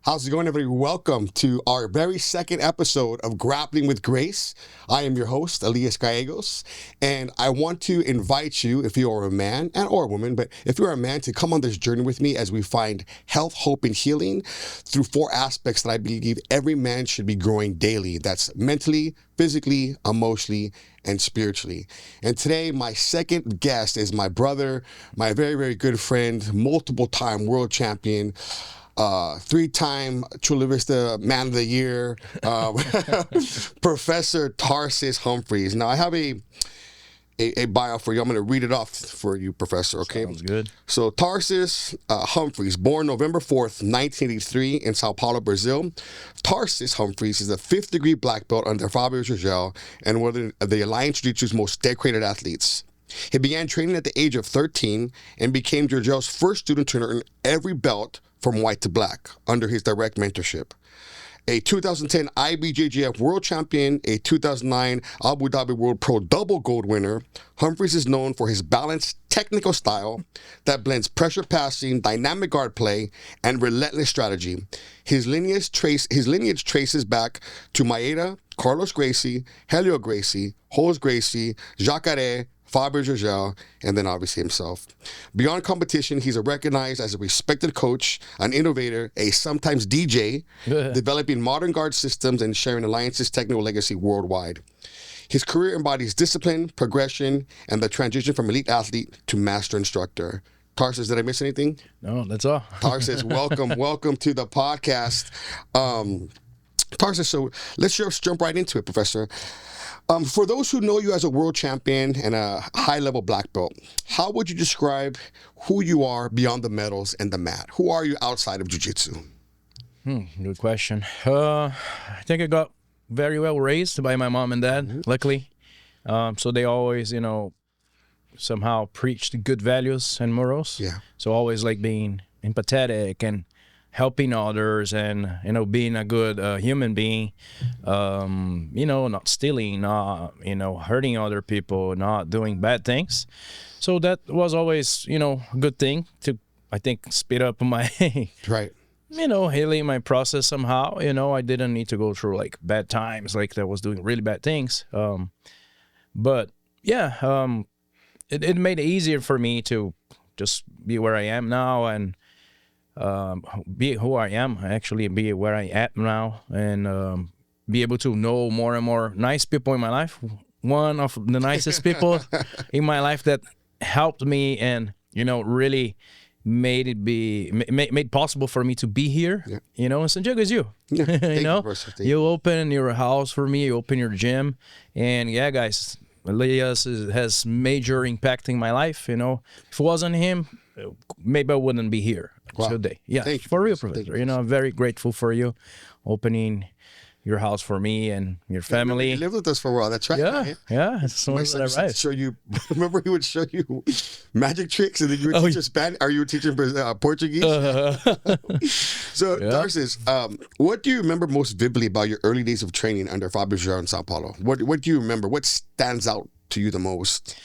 How's it going, everybody? Welcome to our very second episode of Grappling with Grace. I am your host, Elias Gallegos, and I want to invite you, if you are a man and or a woman, but if you're a man, to come on this journey with me as we find health, hope, and healing through four aspects that I believe every man should be growing daily. That's mentally, physically, emotionally, and spiritually. And today, my second guest is my brother, my very, very good friend, multiple-time world champion, three-time Chula Vista Man of the Year, Professor Tarsis Humphreys. Now, I have a bio for you. I'm going to read it off for you, Professor, okay? Sounds good. So, Tarsis Humphreys, born November 4th, 1983 in São Paulo, Brazil. Tarsis Humphreys is a fifth-degree black belt under Fabio Gurgel and one of the Alliance Jiu-Jitsu's most decorated athletes. He began training at the age of 13 and became Gurgel's first student to earn every belt from white to black under his direct mentorship. A 2010 IBJJF World Champion, a 2009 Abu Dhabi World Pro Double Gold winner, Humphreys is known for his balanced technical style that blends pressure passing, dynamic guard play, and relentless strategy. His lineage traces back to Maeda, Carlos Gracie, Helio Gracie, Jose Gracie, Jacare, Fabio Gurgel, and then obviously himself. Beyond competition, he's recognized as a respected coach, an innovator, a sometimes DJ, developing modern guard systems and sharing Alliance's technical legacy worldwide. His career embodies discipline, progression, and the transition from elite athlete to master instructor. Tarsis, did I miss anything? No, that's all. Tarsis, welcome to the podcast. Tarsis, so let's just jump right into it, Professor. For those who know you as a world champion and a high-level black belt, how would you describe who you are beyond the medals and the mat? Who are you outside of jiu-jitsu? Good question. I think I got very well raised by my mom and dad, luckily. So they always, somehow preached good values and morals. Yeah. So always like being empathetic and helping others and, being a good human being, not stealing, not, hurting other people, not doing bad things. So that was always, a good thing to, I think, speed up my, Right. healing my process somehow. I didn't need to go through like bad times, like that was doing really bad things. But yeah, it made it easier for me to just be where I am now and be who I am, actually be where I am now, and be able to know more and more nice people in my life. One of the nicest people in my life that helped me and, really made it made possible for me to be here. Yeah. And San Diego is you. Yeah. You open your house for me, you open your gym, and yeah, guys, Elias has major impact in my life. If it wasn't him, maybe I wouldn't be here today. Yeah, thank you, for real, Professor. I'm very grateful for you opening your house for me and your family. You lived with us for a while. That's right. Yeah, yeah. My son used to show you. Remember, he would show you magic tricks, and then you would teach Spanish. Are you teaching Portuguese? So, Tarsis, what do you remember most vividly about your early days of training under Fabio Gurgel in São Paulo? What do you remember? What stands out to you the most?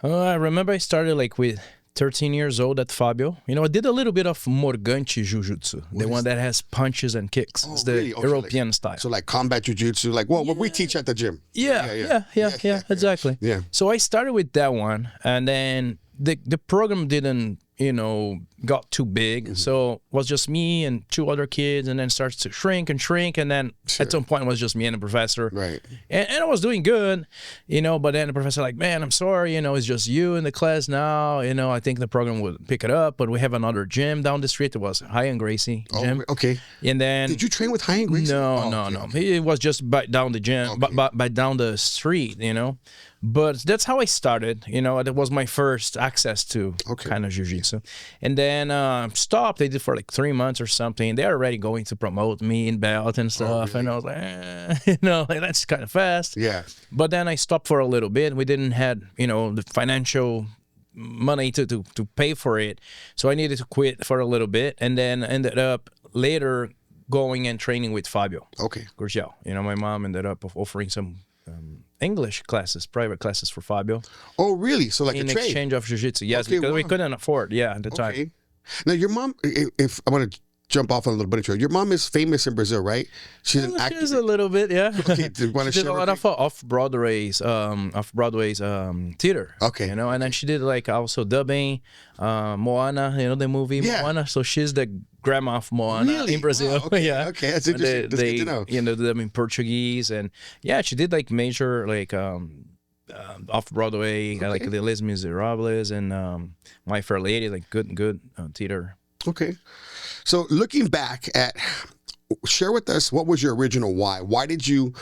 I remember I started with 13 years old at Fabio. I did a little bit of Morgante Jiu-Jitsu, the one that has punches and kicks. It's the really? Okay, European style. So like combat jiu-jitsu, what we teach at the gym. Yeah, exactly. Yeah. So I started with that one, and then the program didn't, got too big. So it was just me and two other kids, and then starts to shrink, and then at some point it was just me and the professor. Right. And I was doing good, but then the professor man, I'm sorry, it's just you in the class now. I think the program would pick it up, but we have another gym down the street. It was High and Gracie gym. Oh, okay. And then did you train with High and Gracie? No. It was just down the gym, by down the street, But that's how I started. That was my first access to kind of jiu-jitsu. And then stopped. I did for 3 months or something. They're already going to promote me in belt and stuff. Really? And I was like, that's kind of fast. Yeah. But then I stopped for a little bit. We didn't have, the financial money to pay for it. So I needed to quit for a little bit. And then ended up later going and training with Fabio Gurgel. My mom ended up offering some English classes, private classes for Fabio. Oh, really? So like in a trade? exchange of jiu-jitsu. Yes, because we couldn't afford, at the time. Now, your mom, if I want to jump off on a little bit. Your mom is famous in Brazil, right? She's an actor. She's a little bit, yeah. Okay, do you want to She share? did a lot of off-Broadway's theater. Okay. You know, and then she did like also dubbing, Moana, you know, the movie Moana. So she's the grandma of Moana in Brazil. Wow, okay. Yeah. Okay, that's interesting. That's good to know. You know, them in Portuguese, and yeah, she did like major like off-Broadway, like the Les Miserables and My Fair Lady, like good theater. Okay. So looking back at, share with us, what was your original why? Why did you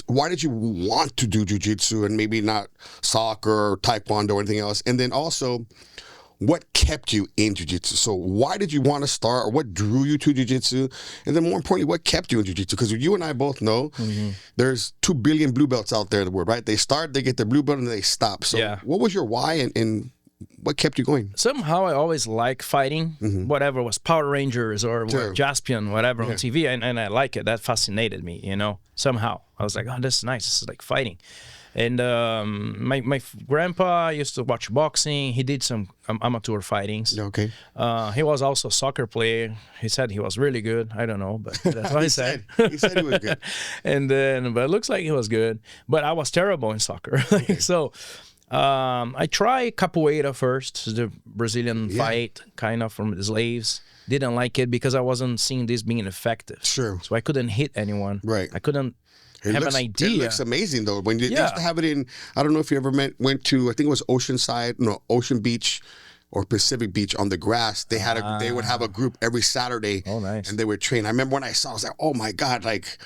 want to do jiu-jitsu and maybe not soccer or taekwondo or anything else? And then also, what kept you in jiu-jitsu? So why did you want to start, or what drew you to jiu-jitsu? And then more importantly, what kept you in jiu-jitsu? Because you and I both know there's 2 billion blue belts out there in the world, right? They start, they get their blue belt, and they stop. So what was your why and what kept you going? Somehow I always liked fighting, whatever was Power Rangers or Jaspion, whatever on TV, and I like it. That fascinated me, you know. Somehow I was like, oh, this is nice. This is like fighting. And my grandpa used to watch boxing. He did some amateur fightings. Okay. He was also a soccer player. He said he was really good. I don't know, but that's what he said. He said he was good. And then, but it looks like he was good. But I was terrible in soccer. So I tried capoeira first, the Brazilian fight, kind of from the slaves. Didn't like it because I wasn't seeing this being effective. Sure. So I couldn't hit anyone. Right. I couldn't have an idea. It looks amazing though. When you used to have it in, I don't know if you ever went to, I think it was Ocean Beach or Pacific Beach on the grass. They had they would have a group every Saturday. Oh, nice. And they would train. I remember when I saw, I was like, oh my God, like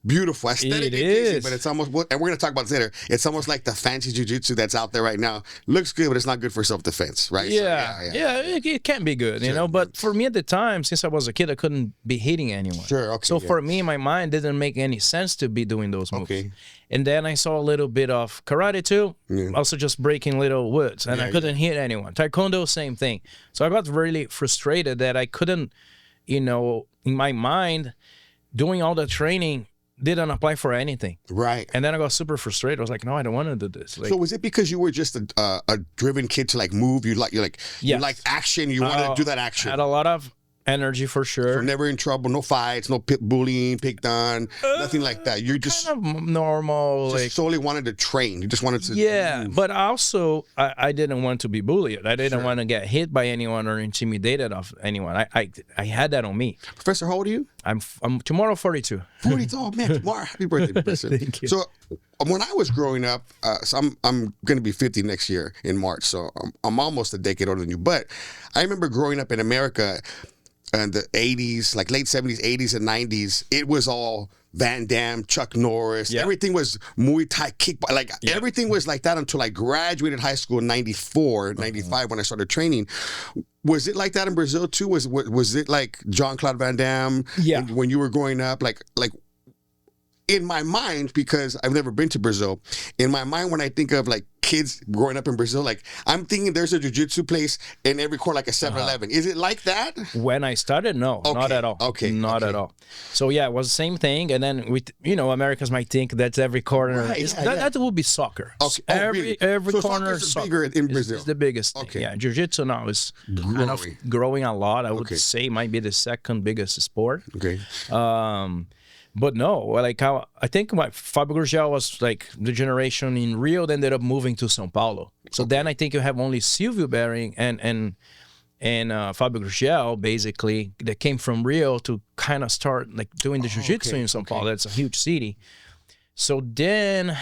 beautiful, aesthetic. It is. But it's almost, and we're going to talk about this later, it's almost like the fancy jiu-jitsu that's out there right now. Looks good, but it's not good for self-defense, right? Yeah, So, it can be good, you know. But for me at the time, since I was a kid, I couldn't be hitting anyone. Sure, okay. So for me, my mind didn't make any sense to be doing those moves. Okay. And then I saw a little bit of karate too, also just breaking little woods, and I couldn't hit anyone. Taekwondo, same thing. So I got really frustrated that I couldn't, you know, in my mind, doing all the training didn't apply for anything. Right. And then I got super frustrated. I was like, no, I don't want to do this. Like, so was it because you were just a driven kid to like move? You like action. You wanted to do that action. I had a lot of energy for sure. So never in trouble, no fights, no bullying, picked on, nothing like that. You're just kind of normal. Just like solely wanted to train. You just wanted to. Yeah, but also I didn't want to be bullied. I didn't want to get hit by anyone or intimidated of anyone. I had that on me. Professor, how old are you? I'm tomorrow 42. 42. Oh man, tomorrow. Happy birthday, Professor. Thank you. So when I was growing up, so I'm going to be 50 next year in March. So I'm almost a decade older than you. But I remember growing up in America. In the 80s, like late 70s, 80s, and 90s, it was all Van Damme, Chuck Norris. Yeah. Everything was Muay Thai, kickboxing. Like everything was like that until I graduated high school in 94, 95 when I started training. Was it like that in Brazil too? Was it like Jean-Claude Van Damme? Yeah. When you were growing up, like in my mind, because I've never been to Brazil, in my mind when I think of like kids growing up in Brazil, like I'm thinking there's a jiu-jitsu place in every corner, like a 7-Eleven. Is it like that? When I started, no, not at all. Okay. Not at all. So yeah, it was the same thing. And then with, Americans might think that's every corner. Right, that would be soccer. Okay. Every so corner soccer bigger in Brazil. Is the biggest thing. Yeah, jiu-jitsu now is kind of growing a lot. I would say it might be the second biggest sport. Okay. But no, like I think Fabio Gurgel was like the generation in Rio that ended up moving to São Paulo. So then I think you have only Silvio Bering and Fabio Gurgel basically that came from Rio to kind of start like doing the jiu-jitsu in São Paulo. That's a huge city. So then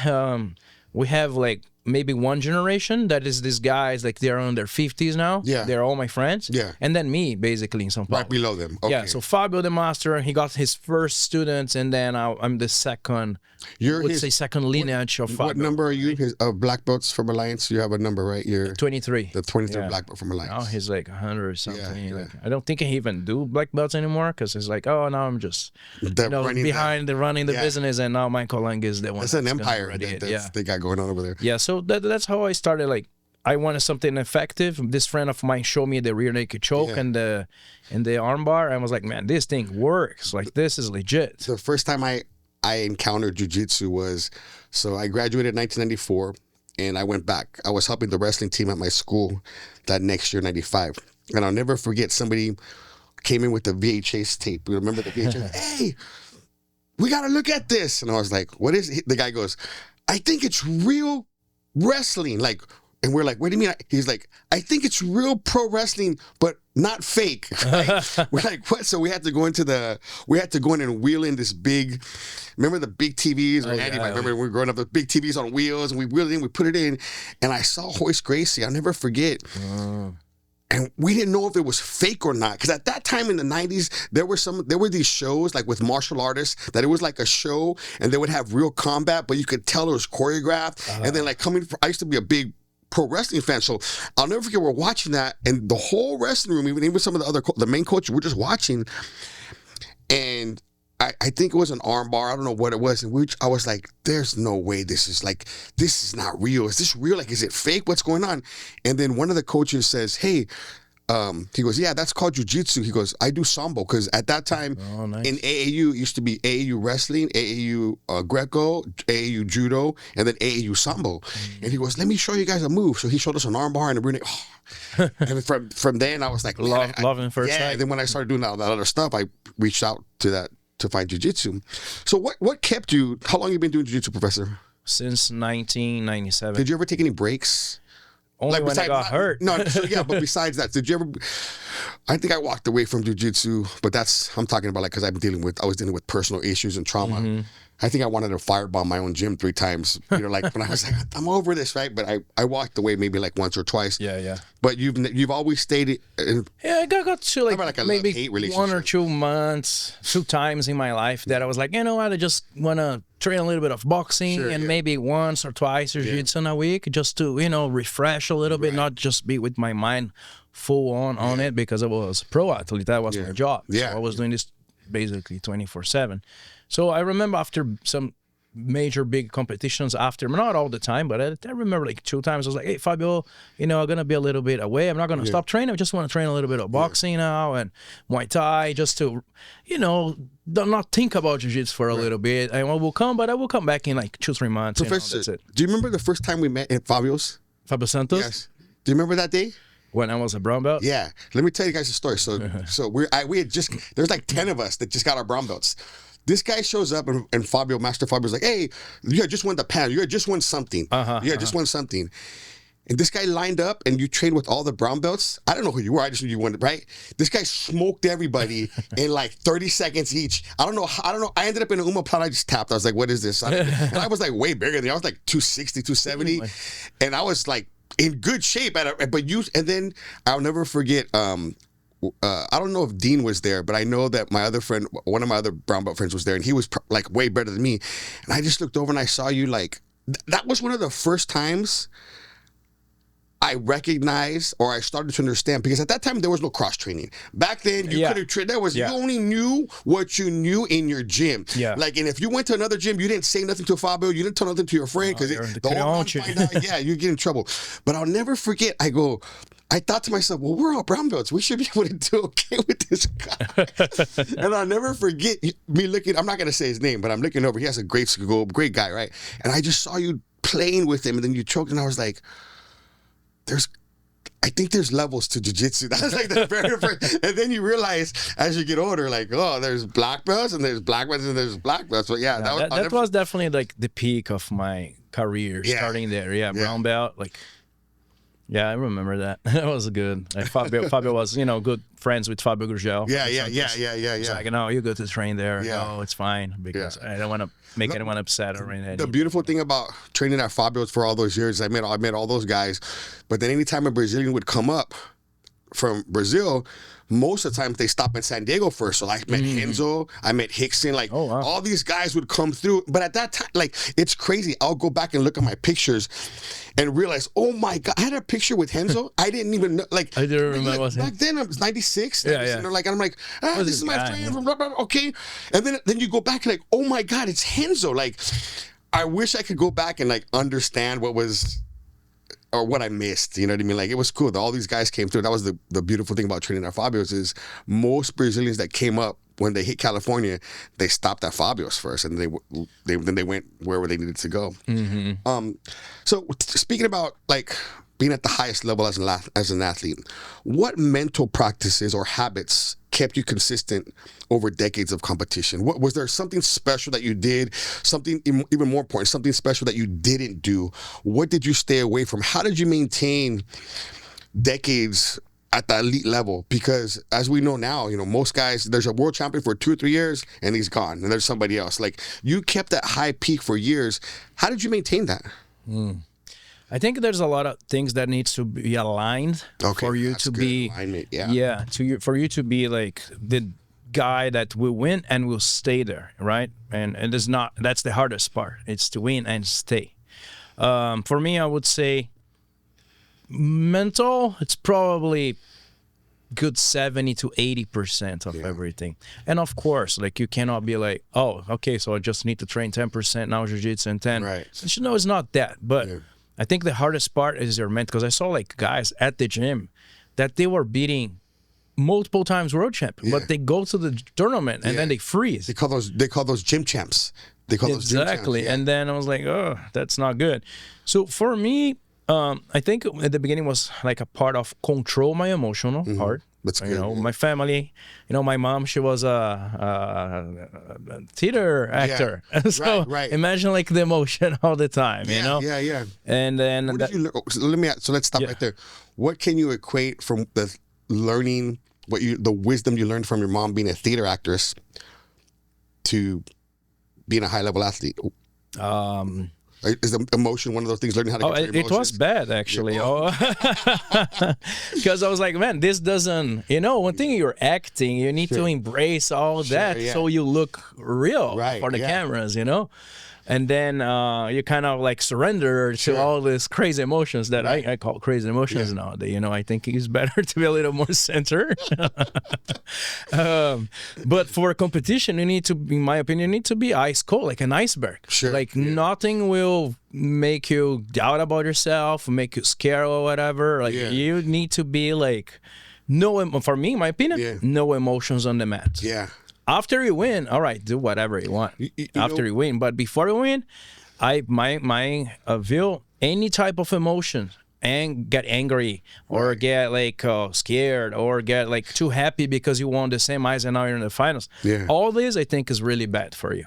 we have like maybe one generation that is these guys like they're on their 50s now. Yeah. They're all my friends. Yeah. And then me basically in São Paulo. Right below them. Okay. Yeah. So Fabio the master, he got his first students, and then I'm the second. Second lineage of Fabio. What number are you of black belts from Alliance? You have a number, right? You're 23. The 23 black belt from Alliance. Now he's like 100 or something. Yeah. Like, I don't think he even do black belts anymore because he's like, oh, now I'm just running the business, and now Michael Lang is the one. That's an empire they got going on over there. Yeah, so that's how I started. Like, I wanted something effective. This friend of mine showed me the rear naked choke and the armbar. I was like, man, this thing works. Like, this is legit. The first time I encountered jiu-jitsu was, so I graduated in 1994 and I went back. I was helping the wrestling team at my school that next year, 95. And I'll never forget, somebody came in with the VHS tape. You remember the VHS? Hey, we got to look at this. And I was like, what is it? The guy goes, I think it's real wrestling. Like, and we're like, what do you mean? He's like, I think it's real pro wrestling, but not fake. Right? We're like, what? So we had to go in and wheel in this big, remember the big TVs? Andy, I remember when we were growing up, the big TVs on wheels, and we wheeled in, we put it in, and I saw Hoist Gracie. I'll never forget. And we didn't know if it was fake or not. Because at that time in the 90s, there were these shows like with martial artists that it was like a show and they would have real combat, but you could tell it was choreographed. And then like I used to be a big pro wrestling fan. So I'll never forget, we're watching that and the whole wrestling room, even some of the main coaches, we're just watching. And I think it was an arm bar. I don't know what it was. And I was like, there's no way this is not real. Is this real? Like, is it fake? What's going on? And then one of the coaches says, hey, he goes, yeah, that's called jiu-jitsu. He goes, I do sambo. Because at that time in AAU, it used to be AAU wrestling, AAU Greco, AAU judo, and then AAU sambo. And he goes, let me show you guys a move. So he showed us an arm bar and we're like, oh. And from then I was like, love in first sight. And then when I started doing that other stuff, I reached out to find jiu-jitsu. So what kept you, how long have you been doing jiu-jitsu, Professor? Since 1997. Did you ever take any breaks? Only when I got hurt. No, so yeah, but besides that, did you ever, I think I walked away from jiu-jitsu, but I'm talking about like, because I was dealing with personal issues and trauma. I think I wanted to firebomb my own gym 3 times. You know, like when I was like, I'm over this, right? But I walked away maybe like once or twice. Yeah. But you've always stayed. I got to like a maybe 1 or 2 months, 2 times in my life that I was like, you know what, I just want to train a little bit of boxing and maybe once or twice or jiu-jitsu in a week just to, refresh a little bit, not just be with my mind full on it, because I was a pro athlete. That was my job. So I was doing this basically 24/7. So I remember after some major big competitions not all the time, but I remember like 2 times I was like, hey, Fabio, I'm going to be a little bit away. I'm not going to stop training. I just want to train a little bit of boxing now and Muay Thai just to, not think about jiu-jitsu for a little bit. I will come back in like 2-3 months. Professor, that's it. Do you remember the first time we met at Fabio's? Fabio Santos? Yes. Do you remember that day? When I was a brown belt? Yeah. Let me tell you guys a story. So we had just, there's like 10 of us that just got our brown belts. This guy shows up and Master Fabio's like, hey, you had just won the panel. You had just won something. Just won something. And this guy lined up and you trained with all the brown belts. I don't know who you were. I just knew you won, right? This guy smoked everybody in like 30 seconds each. I don't know. I ended up in an omoplata. I just tapped. I was like, what is this? And I was like way bigger than you. I was like 260, 270. And I was like in good shape. And then I'll never forget, I don't know if Dean was there, but I know that my other friend, one of my other brown belt friends was there, and he was like way better than me. And I just looked over and I saw you like, that was one of the first times I recognized or I started to understand, because at that time there was no cross training. Back then you could have trained. You only knew what you knew in your gym. Yeah. Like, and if you went to another gym, you didn't say nothing to Fabio, you didn't tell nothing to your friend, because the whole time find out, you get in trouble. But I'll never forget. I thought to myself, well, we're all brown belts. We should be able to do okay with this guy. And I'll never forget me looking. I'm not going to say his name, but I'm looking over. He has a great school, great guy, right? And I just saw you playing with him, and then you choked, and I was like, I think there's levels to jiu-jitsu. That was like the very first. And then you realize as you get older, like, oh, there's black belts and there's black belts and there's black belts. But that was definitely like the peak of my career, starting there. Yeah, brown belt, like. Yeah, I remember that. That was good. Like Fabio was, good friends with Fabio Gurgel. Yeah. It's like, no, you go to train there. Yeah. No, it's fine, because I don't want to make anyone upset or anything. The beautiful thing about training at Fabio's for all those years, I met all those guys. But then anytime a Brazilian would come up from Brazil, most of the time they stop in San Diego first. So I met Renzo, I met Hickson, like all these guys would come through. But at that time, like, it's crazy. I'll go back and look at my pictures and realize, oh my God, I had a picture with Renzo. I didn't even know, like, I didn't remember like, back then it was 96. Yeah. And I'm like, this is my friend from blah, blah, blah, okay. And then you go back and like, oh my God, it's Renzo. Like, I wish I could go back and like understand what was, or what I missed, you know what I mean? Like, it was cool. All these guys came through. That was the beautiful thing about training at Fabio's, is most Brazilians that came up, when they hit California, they stopped at Fabio's first, and then they went wherever they needed to go. So speaking about like being at the highest level as an athlete, what mental practices or habits kept you consistent over decades of competition? What was there something special that you did, something even more important, something special that you didn't do? What did you stay away from? How did you maintain decades at the elite level? Because as we know now, most guys, there's a world champion for 2 or 3 years and he's gone, and there's somebody else. Like, you kept that high peak for years. How did you maintain that? I think there's a lot of things that needs to be aligned for you to be, for you to be like the guy that will win and will stay there, right? And it's not, that's the hardest part. It's to win and stay. For me, I would say mental, it's probably good 70 to 80% of everything. And of course, like, you cannot be like, oh, okay, so I just need to train 10% now jiu-jitsu and 10. Right. No, it's not that. But I think the hardest part is your mental, because I saw like guys at the gym that they were beating multiple times world champion, but they go to the tournament and then they freeze. They call those gym champs. They call those gym champs. Exactly. And then I was like, oh, that's not good. So for me, I think at the beginning was like a part of control my emotional part. That's good. My family, my mom, she was a theater actor. So imagine like the emotion all the time, you know? Yeah. And then what did you learn? So let's stop right there. What can you equate from the learning, the wisdom you learned from your mom being a theater actress to being a high level athlete? Is the emotion one of those things, learning how to control emotions? It was bad, actually. Because I was like, man, this doesn't, one thing, you're acting, you need to embrace all that so you look real for the cameras, And then you kind of like surrender to all these crazy emotions that I call crazy emotions nowadays. I think it's better to be a little more centered. But for a competition, you need to, in my opinion, you need to be ice cold, like an iceberg. Like nothing will make you doubt about yourself, make you scared or whatever. Like you need to be like, for me, in my opinion, no emotions on the mat. After you win, all right, do whatever you want. After you win, but before you win, my view, any type of emotion, and get angry or get like scared or get like too happy because you won the same ice and now you're in the finals. All this, I think, is really bad for you.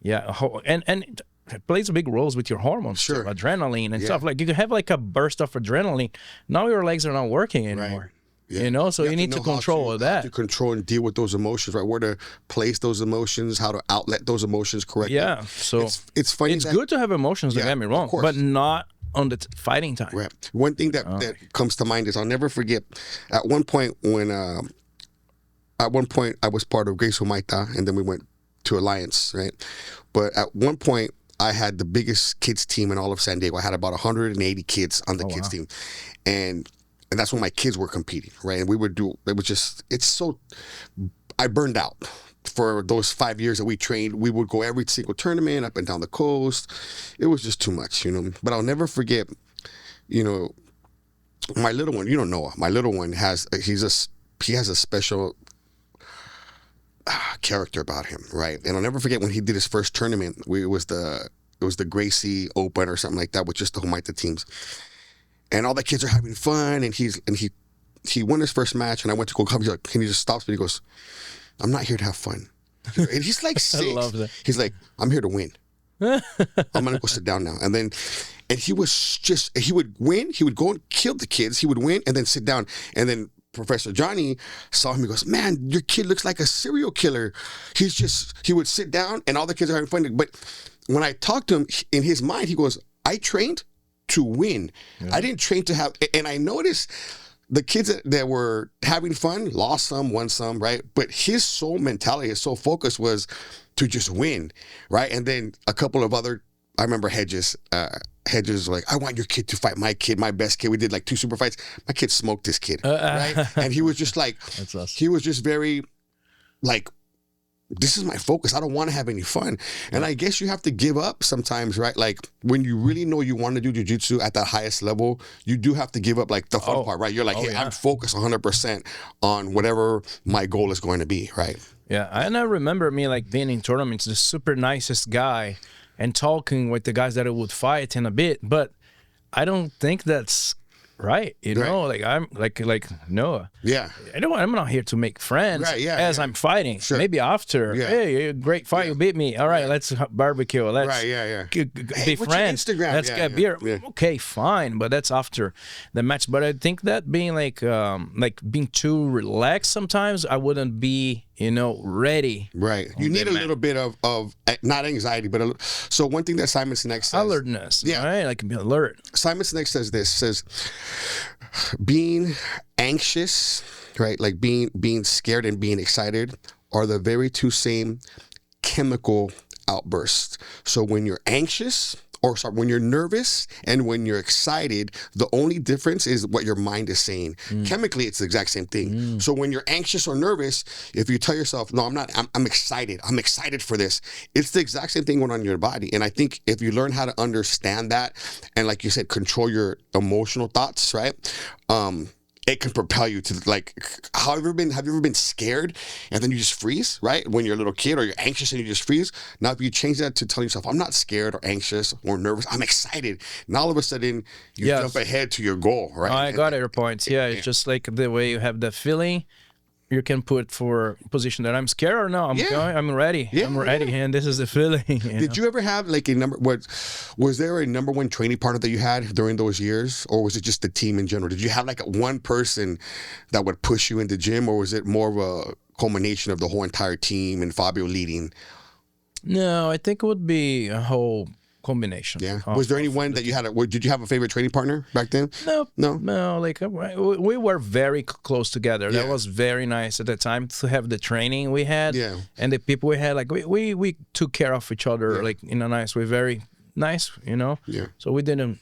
And it plays a big roles with your hormones, adrenaline and stuff. Like, you can have like a burst of adrenaline. Now your legs are not working anymore. So you need to control that. To control and deal with those emotions, right? Where to place those emotions, how to outlet those emotions correctly. So it's funny. It's good to have emotions, don't get me wrong, but not on the fighting time. One thing that comes to mind is, I'll never forget, at one point I was part of Grace Humaita, and then we went to Alliance, right? But at one point, I had the biggest kids team in all of San Diego. I had about 180 kids on the kids team. And that's when my kids were competing, right? And I burned out. For those 5 years that we trained, we would go every single tournament up and down the coast. It was just too much, But I'll never forget, my little one, Noah, my little one he has a special character about him, right? And I'll never forget when he did his first tournament. It was the Gracie Open or something like that with just the Humaita teams. And all the kids are having fun, and he won his first match, and I went to go come. He's like, he just stops me. He goes, "I'm not here to have fun." And he's like 6. I love that. He's like, "I'm here to win. I'm gonna go sit down now." And he would win. He would go and kill the kids. He would win and then sit down. And then Professor Johnny saw him. He goes, "Man, your kid looks like a serial killer." He would sit down, and all the kids are having fun. But when I talked to him, in his mind, he goes, "I trained to win. I didn't train to have." And I noticed the kids that were having fun lost some, won some, right? But his sole mentality, his sole focus was to just win, right? And then a couple of other, I remember Hedges was like, "I want your kid to fight my kid, my best kid." We did like 2 super fights. My kid smoked this kid, right? And he was just like, he was just very like, this is my focus. I don't want to have any fun. And I guess you have to give up sometimes, right? Like, when you really know you want to do jiu-jitsu at that highest level, you do have to give up like the fun part, right? You're like, hey, I'm focused 100% on whatever my goal is going to be, right? And I remember me like being in tournaments, the super nicest guy, and talking with the guys that I would fight in a bit, but I don't think that's right. You know, like I'm like no. Yeah. I'm not here to make friends Right, yeah, as yeah. I'm fighting. Sure. Maybe after, Yeah. hey, great fight, you beat me. All right, let's barbecue. Let's Right, yeah. be Hey, what's your friends. Instagram? Let's Yeah, get yeah, beer. yeah. Okay, fine, but that's after the match. But I think that being like being too relaxed sometimes, I wouldn't be, ready. Right. You need a little bit of not anxiety, but so one thing that Simon Sinek says. Alertness. Yeah. Right? Like be alert. Simon Sinek says being anxious, right? Like being scared and being excited are the very two same chemical outbursts. So when you're anxious, when you're nervous and when you're excited, the only difference is what your mind is saying. Chemically, it's the exact same thing. So when you're anxious or nervous, if you tell yourself, no, I'm not, I'm excited. I'm excited for this. It's the exact same thing going on in your body. And I think if you learn how to understand that and, like you said, control your emotional thoughts, right? It can propel you to, like, have you ever been scared and then you just freeze, right? When you're a little kid or you're anxious and you just freeze. Now, if you change that to telling yourself, I'm not scared or anxious or nervous, I'm excited. Now, all of a sudden, you jump ahead to your goal, right? I got your points. Yeah, it's just like the way you have the feeling. You can put for position that I'm scared or no, I'm ready. Yeah, I'm ready, and this is the feeling. Did you ever have like a number? Was there a number one training partner that you had during those years, or was it just the team in general? Did you have like one person that would push you in the gym, or was it more of a culmination of the whole entire team and Fabio leading? No, I think it would be a whole combination. Yeah. Was there anyone that you had? Did you have a favorite training partner back then? No. Like we were very close together. Yeah. That was very nice at the time to have the training we had. Yeah. And the people we had, like we took care of each other, like in a nice way, very nice, Yeah. So we didn't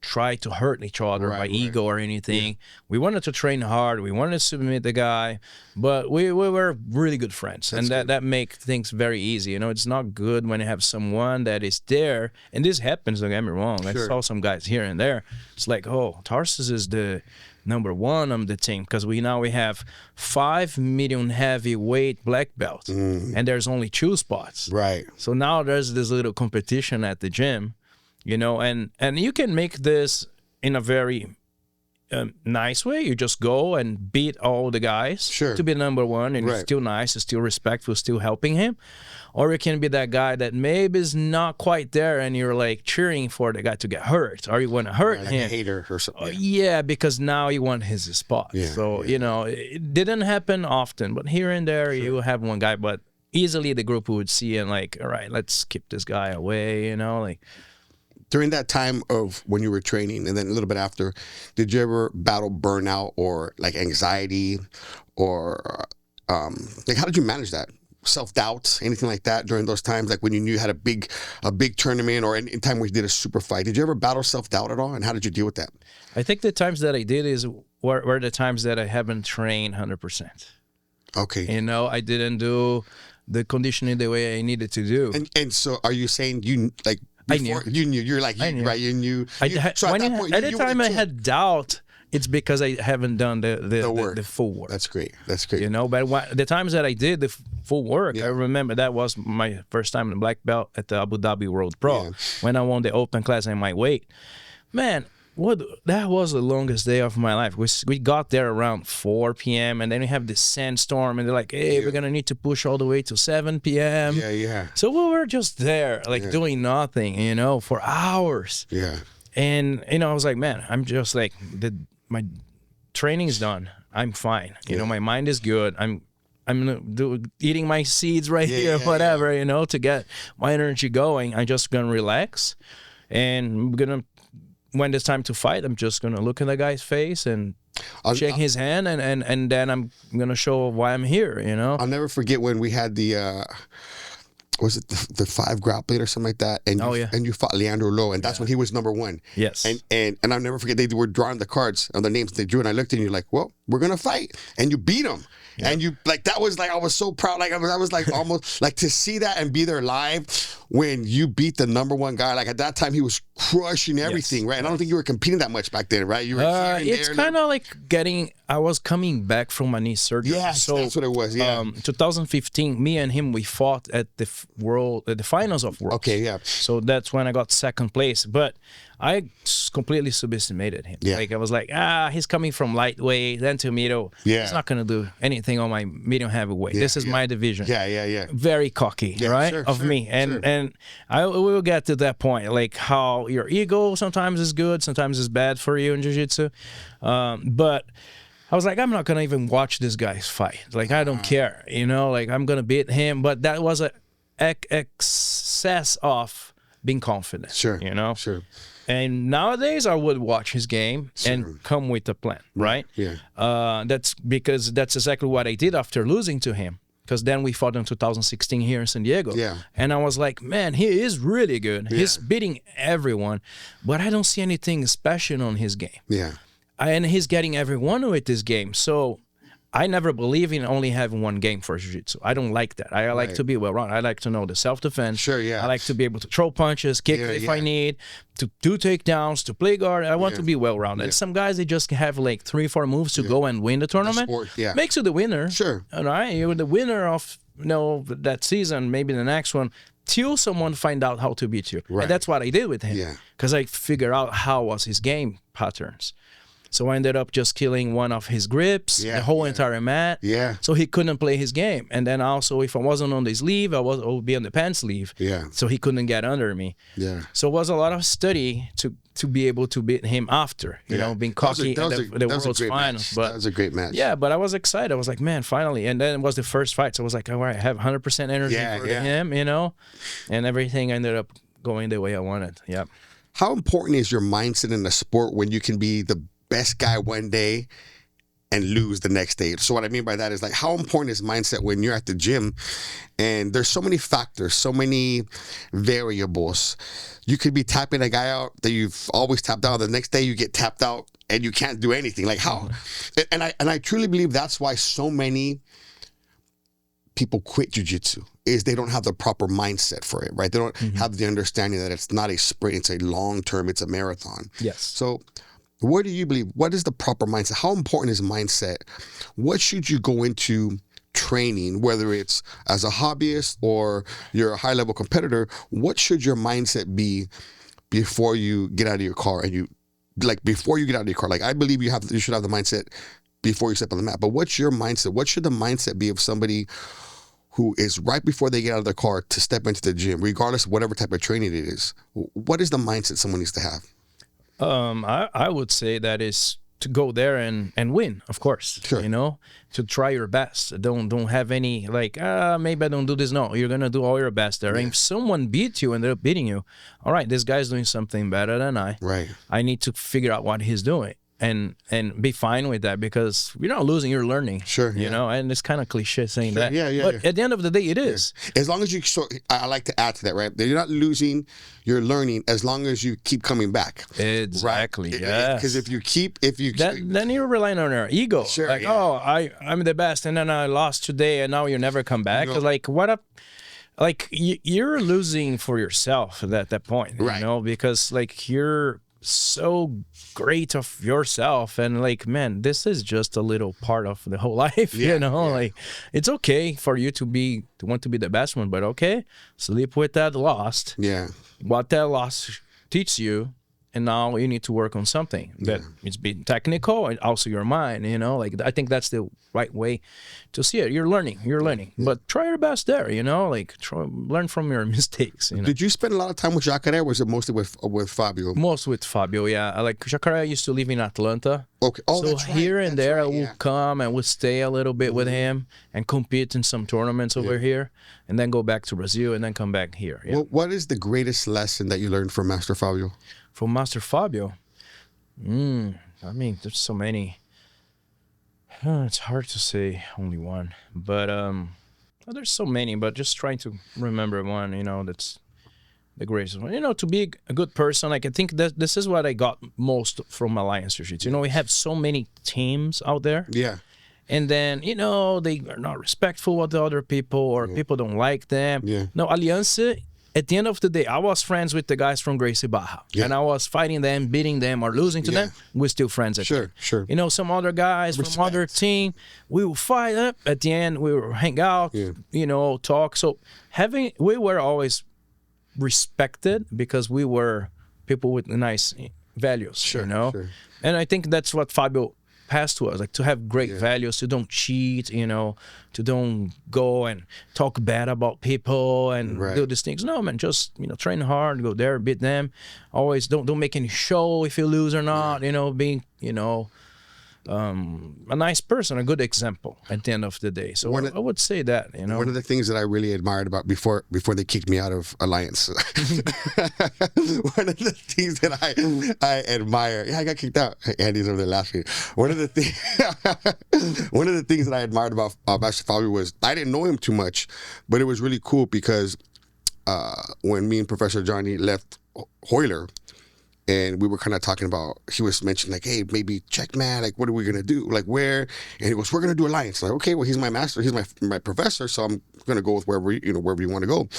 try to hurt each other by ego or anything. Yeah. We wanted to train hard. We wanted to submit the guy, but we were really good friends. That's and that make things very easy. It's not good when you have someone that is there, and this happens, don't get me wrong. Sure. I saw some guys here and there. It's like, oh, Tarsis is the number one on the team because we have 5 medium heavyweight black belts, and there's only 2 spots. Right. So now there's this little competition at the gym. And you can make this in a very nice way. You just go and beat all the guys to be number one, and you're still nice, still respectful, still helping him. Or you can be that guy that maybe is not quite there, and you're like cheering for the guy to get hurt, or you want to hurt him. Like a hater or something. Yeah, because now you want his spot. Yeah, so, it didn't happen often, but here and there you will have one guy, but easily the group would see and like, all right, let's keep this guy away, like. During that time of when you were training and then a little bit after, did you ever battle burnout or like anxiety or like how did you manage that? Self-doubt, anything like that during those times, like when you knew you had a big tournament or any time we did a super fight? Did you ever battle self-doubt at all, and how did you deal with that? I think the times that I did were the times that I haven't trained 100%. Okay. I didn't do the conditioning the way I needed to do. And so are you saying you like before, I knew. You're like, right, you knew. So at that point, at the time I had doubt, it's because I haven't done the work. The full work. That's great. But the times that I did the full work, I remember that was my first time in black belt at the Abu Dhabi World Pro when I won the open class in my weight. Man, that was the longest day of my life. We got there around 4 p.m. and then we have this sandstorm and they're like, hey, we're gonna need to push all the way to 7 p.m. Yeah. So we were just there, like doing nothing, for hours. Yeah. And I was like, man, I'm just like my training's done. I'm fine. My mind is good. I'm eating my seeds here, whatever, to get my energy going. I'm just gonna relax, and when it's time to fight, I'm just gonna look in the guy's face and shake his hand, and then I'm gonna show why I'm here. I'll never forget when we had the. Was it the 5 grappling or something like that? And and you fought Leandro Lowe, and that's when he was number 1. Yes. And I'll never forget, they were drawing the cards on the names they drew, and I looked at you like, well, we're gonna fight, and you beat him. Yeah. And you that was like, I was so proud. Like I was like almost like to see that and be there live when you beat the number 1 guy. Like at that time, he was crushing everything, right? And I don't think you were competing that much back then, right? You were it's kind of like getting I was coming back from my knee surgery. Yes, so, that's what it was. Yeah. 2015, me and him, we fought at the finals of Worlds. Okay, yeah. So that's when I got second place. But I completely subestimated him. Yeah. Like I was like, he's coming from lightweight, then to middle. Yeah. He's not gonna do anything on my medium heavyweight. Yeah, this is my division. Yeah. Very cocky, right? Of me. And I will get to that point, like how your ego sometimes is good, sometimes is bad for you in jiu-jitsu. But I was like, I'm not gonna even watch this guy's fight. Like I don't care, like I'm gonna beat him. But that was a excess of being confident. Sure. Sure. And nowadays I would watch his game and come with a plan, right? Yeah. That's because that's exactly what I did after losing to him. Because then we fought in 2016 here in San Diego. Yeah. And I was like, man, he is really good. Yeah. He's beating everyone, but I don't see anything special on his game. Yeah. And he's getting everyone with this game. So I never believe in only having one game for jiu-jitsu. I don't like that. I like to be well-rounded. I like to know the self-defense. Sure, yeah. I like to be able to throw punches, kick if I need, to do takedowns, to play guard. I want to be well-rounded. Some guys, they just have like 3-4 moves to go and win the tournament. Makes you the winner. Sure. All right? You're the winner of that season, maybe the next one, till someone find out how to beat you. Right. And that's what I did with him. Yeah. Because I figured out how was his game patterns. So I ended up just killing one of his grips, the whole entire mat. Yeah. So he couldn't play his game. And then also, if I wasn't on the sleeve, I would be on the pants sleeve. Yeah. So he couldn't get under me. Yeah. So it was a lot of study to be able to beat him after, being cocky at the World's Finals. But that was a great match. Yeah, but I was excited. I was like, man, finally. And then it was the first fight. So I was like, all right, I have 100% energy for him, and everything ended up going the way I wanted. Yeah. How important is your mindset in the sport when you can be the best guy one day and lose the next day? So what I mean by that is, like, how important is mindset when you're at the gym and there's so many factors, so many variables. You could be tapping a guy out that you've always tapped out. The next day you get tapped out and you can't do anything. Like how? And I truly believe that's why so many people quit jiu-jitsu, is they don't have the proper mindset for it, right? They don't have the understanding that it's not a sprint, it's a long term, it's a marathon. Yes. So what do you believe? What is the proper mindset? How important is mindset? What should you go into training, whether it's as a hobbyist or you're a high-level competitor? What should your mindset be before you get out of your car? And before you get out of your car, like, I believe you should have the mindset before you step on the mat. But what's your mindset? What should the mindset be of somebody who is right before they get out of their car to step into the gym, regardless of whatever type of training it is? What is the mindset someone needs to have? I would say that is to go there and win, of course. Sure. To try your best. Don't have any like, maybe I don't do this. No, you're gonna do all your best there. And if someone beats you and they're beating you, all right, this guy's doing something better than I. Right. I need to figure out what he's doing and be fine with that, because you're not losing, you're learning. Sure. You know, and it's kind of cliche saying that. Yeah. But at the end of the day, it is. As long as you, I like to add to that, right? That you're not losing, you're learning, as long as you keep coming back. Exactly. Right? Yes. Because then you're relying on your ego. Sure, like, I'm the best, and then I lost today, and now you never come back. Like, what up? Like, you're losing for yourself at that point, right? Because like you're so great of yourself, and like, man, this is just a little part of the whole life. Like, it's okay for you to want to be the best one, but okay, sleep with that loss. What that loss teaches you, and now you need to work on something that it's been technical and also your mind. Like, I think that's the right way to see it. You're learning, but try your best there. Like, learn from your mistakes. Did you spend a lot of time with Jacaré, or was it mostly with Fabio? Most with Fabio, yeah. Like, Jacaré used to live in Atlanta. Okay. Oh, so that's right. Here and there, I will come and we'll stay a little bit with him and compete in some tournaments over here, and then go back to Brazil and then come back here. Yeah. Well, what is the greatest lesson that you learned from Master Fabio? From Master Fabio? I mean, there's so many. It's hard to say only one, but there's so many. But just trying to remember one, that's the greatest one. To be a good person, like, I think that this is what I got most from Alliance Jiu-Jitsu. We have so many teams out there. Yeah. And then, they are not respectful of the other people, or people don't like them. Yeah. No, Aliança at the end of the day, I was friends with the guys from Gracie Barra, and I was fighting them, beating them, or losing to them. We're still friends. Sure. You know, some other guys from other team, we will fight up. At the end, we will hang out, you know, talk. So we were always respected because we were people with nice values, you know. And I think that's what Fabio passed to us, like to have great values, to don't cheat, you know, to don't go and talk bad about people and do these things. No, man, just, you know, train hard, go there, beat them. Always don't make any show if you lose or not, you know, being, you know, a nice person, a good example at the end of the day. So I would say that, you know. One of the things that I really admired about before they kicked me out of Alliance, one of the things that I admire, I got kicked out. Andy's over there laughing. One of the things that I admired about Master Fabio was I didn't know him too much, but it was really cool because when me and Professor Johnny left Hoyler, and we were kind of talking about, he was mentioning like, hey, maybe check, man, like, what are we going to do? Like, where? And he goes, we're going to do Alliance. Like, okay, well, he's my master. He's my professor. So I'm going to go with wherever you want to go. And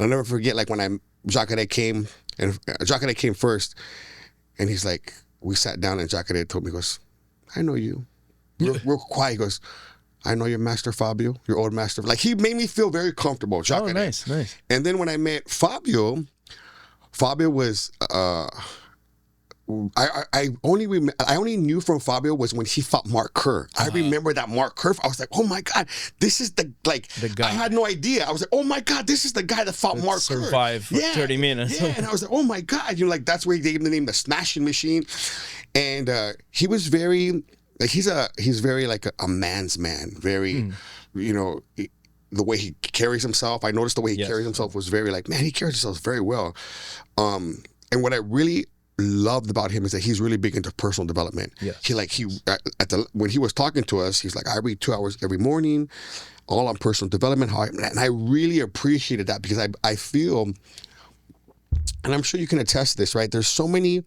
I'll never forget, like, when Jacare came, and Jacare came first, and he's like, we sat down, and Jacare told me, he goes, I know you. Real quiet. He goes, I know your master, Fabio, your old master. Like, he made me feel very comfortable. Jacare. Oh, nice. And then when I met Fabio was, I only knew from Fabio was when he fought Mark Kerr. I remember that Mark Kerr. I was like, oh my God, this is the guy. I had no idea. I was like, oh my God, this is the guy that fought Mark Kerr. Survived for 30 minutes. Yeah, and I was like, oh my God, you know, like that's where he gave him the name the Smashing Machine. And he was very, like, he's very like a man's man. Very, you know, the way he carries himself. I noticed the way he carries himself was very like, man, he carries himself very well. And what I really loved about him is that he's really big into personal development. When he was talking to us, he's like, I read 2 hours every morning, all on personal development. And I really appreciated that because I feel, and I'm sure you can attest to this, right? There's so many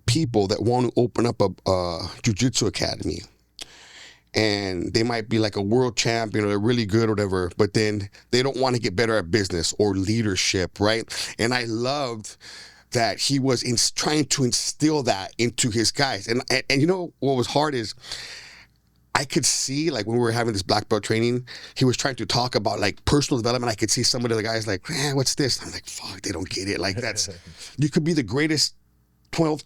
people that want to open up a jiu-jitsu academy, and they might be like a world champion or they're really good or whatever, but then they don't want to get better at business or leadership, right? And I loved that he was trying to instill that into his guys. And you know what was hard is I could see, like, when we were having this black belt training, he was trying to talk about like personal development. I could see some of the guys like, what's this? I'm like, fuck, they don't get it. Like, that's, you could be the greatest 12th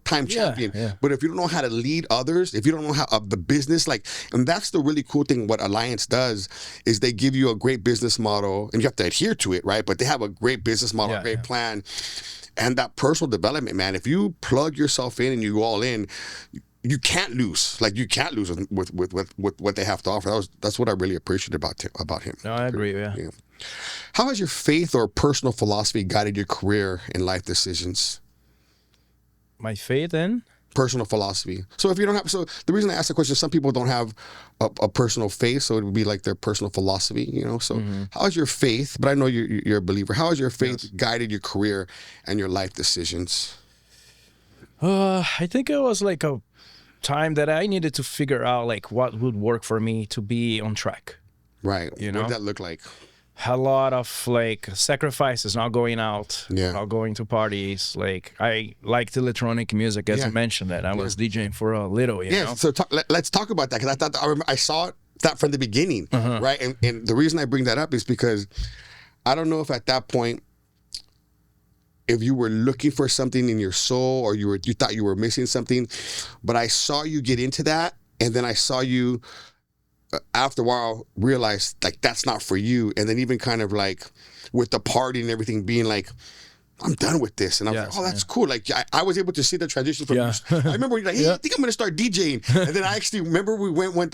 time champion, but if you don't know how to lead others, if you don't know how the business, like, and that's the really cool thing what Alliance does is they give you a great business model and you have to adhere to it, right? But they have a great business model, a great plan, and that personal development, man. If you plug yourself in and you go all in, you can't lose. Like, you can't lose with what they have to offer. That's what I really appreciate about him. No, I agree. Yeah. How has your faith or personal philosophy guided your career and life decisions? My faith in personal philosophy. So if you don't have, so the reason I ask the question is some people don't have a personal faith, so it would be like their personal philosophy, you know. So how has your faith? But I know you're a believer. How has your faith guided your career and your life decisions? I think it was like a time that I needed to figure out like what would work for me to be on track. Right. You know, what did that look like? A lot of like sacrifices, not going out, not going to parties. Like, I liked electronic music, as you mentioned that. I was DJing for a little, you know? So let's talk about that, because I saw that from the beginning, right? And the reason I bring that up is because I don't know if at that point, if you were looking for something in your soul or you thought you were missing something, but I saw you get into that, and then I saw you after a while realize like that's not for you, and then even kind of like with the party and everything being like, I'm done with this. And I was like, oh, that's cool. Like, I was able to see the transition from I remember you're like, hey, I think I'm gonna start DJing. And then I actually remember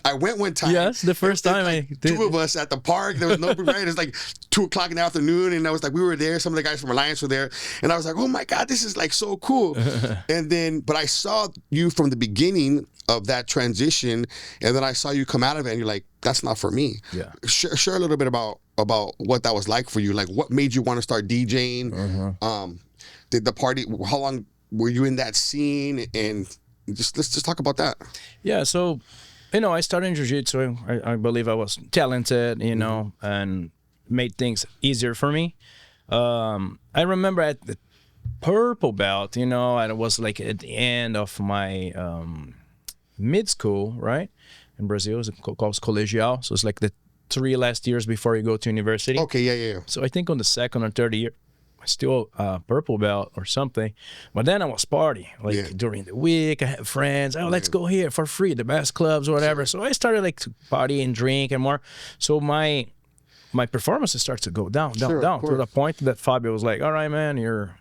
I went one time. Yes, the first time like, I did. Two of us at the park. There was no right. It was like 2:00 in the afternoon, and I was like, we were there. Some of the guys from Alliance were there, and I was like, oh my God, this is like so cool. And then, but I saw you from the beginning of that transition, and then I saw you come out of it, and you're like, that's not for me. Yeah. Share a little bit about what that was like for you. Like, what made you want to start DJing? Did the party? How long were you in that scene? And let's just talk about that. Yeah. So, I started in jiu-jitsu. I believe I was talented, and made things easier for me. I remember at the purple belt, and it was like at the end of my mid school, right? In Brazil, it's called colegial. So it's like the 3 last years before you go to university. Okay, yeah. So I think on the second or third year, I still purple belt or something. But then I was partying, during the week. I had friends. Oh, let's go here for free, the best clubs or whatever. So I started to party and drink and more. So my performances start to go down to the point that Fabio was like, all right, man, you're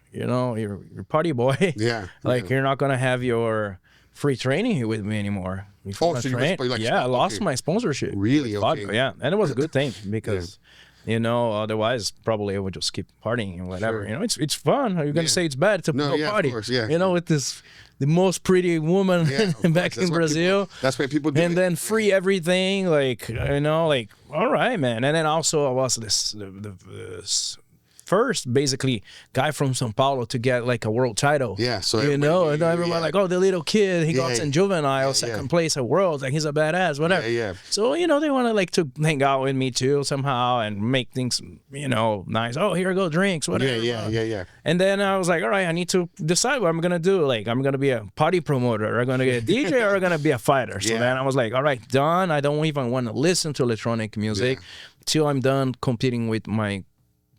party boy. Yeah. You're not going to have your free training here with me anymore. So I lost my sponsorship. Really? Okay. Fabio, yeah. And it was a good thing because, otherwise probably I would just keep partying and whatever. Sure. It's fun. You're going to say it's bad to go party. Of course, yeah. With the most pretty woman back in Brazil. That's why people do and then free everything, all right, man. And then also I was the first basically guy from São Paulo to get a world title. Yeah, so and everyone the little kid, he got in juvenile second place at worlds, he's a badass, whatever. Yeah. So they want to hang out with me too somehow and make things nice. Oh, here go drinks, whatever. Yeah. And then I was like, all right, I need to decide what I'm gonna do. I'm gonna be a party promoter, or I'm gonna be a DJ, or I'm gonna be a fighter. So then I was like, all right, done. I don't even want to listen to electronic music till I'm done competing with my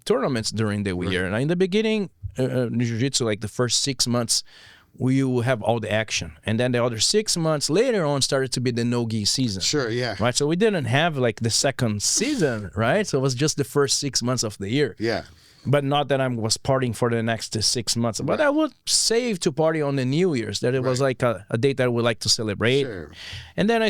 tournaments during the year. And in the beginning, Jiu-Jitsu, the first 6 months, we will have all the action. And then the other 6 months later on started to be the no-gi season. Sure, yeah. Right, so we didn't have the second season, right? So it was just the first 6 months of the year. Yeah. But not that I was partying for the next 6 months. But I would save to party on the New Year's. That it was a date that I would like to celebrate. Sure. And then I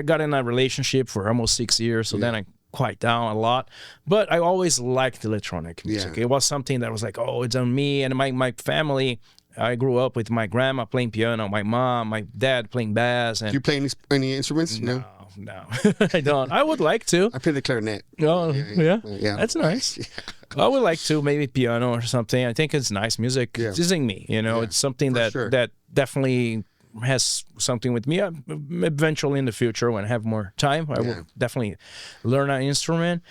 got in a relationship for almost 6 years. So then I quiet down a lot, but I always liked electronic music. It was something that was it's on me and my family. I grew up with my grandma playing piano, my mom, my dad playing bass. And do you play any instruments? No, I don't. I would like to. I play the clarinet. Oh, yeah. That's nice. I would like to, maybe piano or something. I think it's nice music. It's isn't me, It's something that definitely has something with me. Eventually in the future, when I have more time, I will definitely learn an instrument.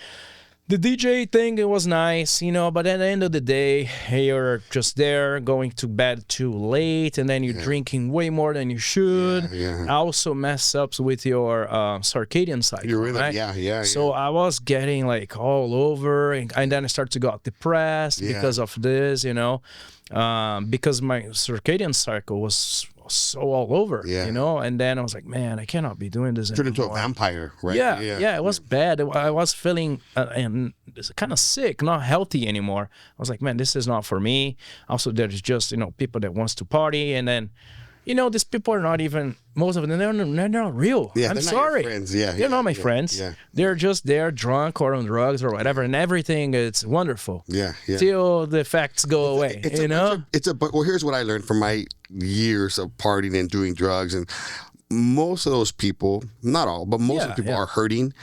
The DJ thing, it was nice, but at the end of the day, you're just there going to bed too late, and then you're drinking way more than you should. Also mess up with your circadian cycle. Your rhythm, right? So I was getting all over, and then I started to get depressed because of this, because my circadian cycle was so all over, and then I was like, man, I cannot be doing this anymore. Turned into a vampire, right? Yeah, it was bad. I was feeling kind of sick, not healthy anymore. I was like, man, this is not for me. Also, there's just people that wants to party, and then these people are not even, most of them, they're not real. I'm sorry. Not your friends. They're not my friends. Yeah. They're just there drunk or on drugs or whatever, and everything is wonderful. Yeah. Till the facts go away, Well, here's what I learned from my years of partying and doing drugs, and most of those people, not all, but most of the people are hurting,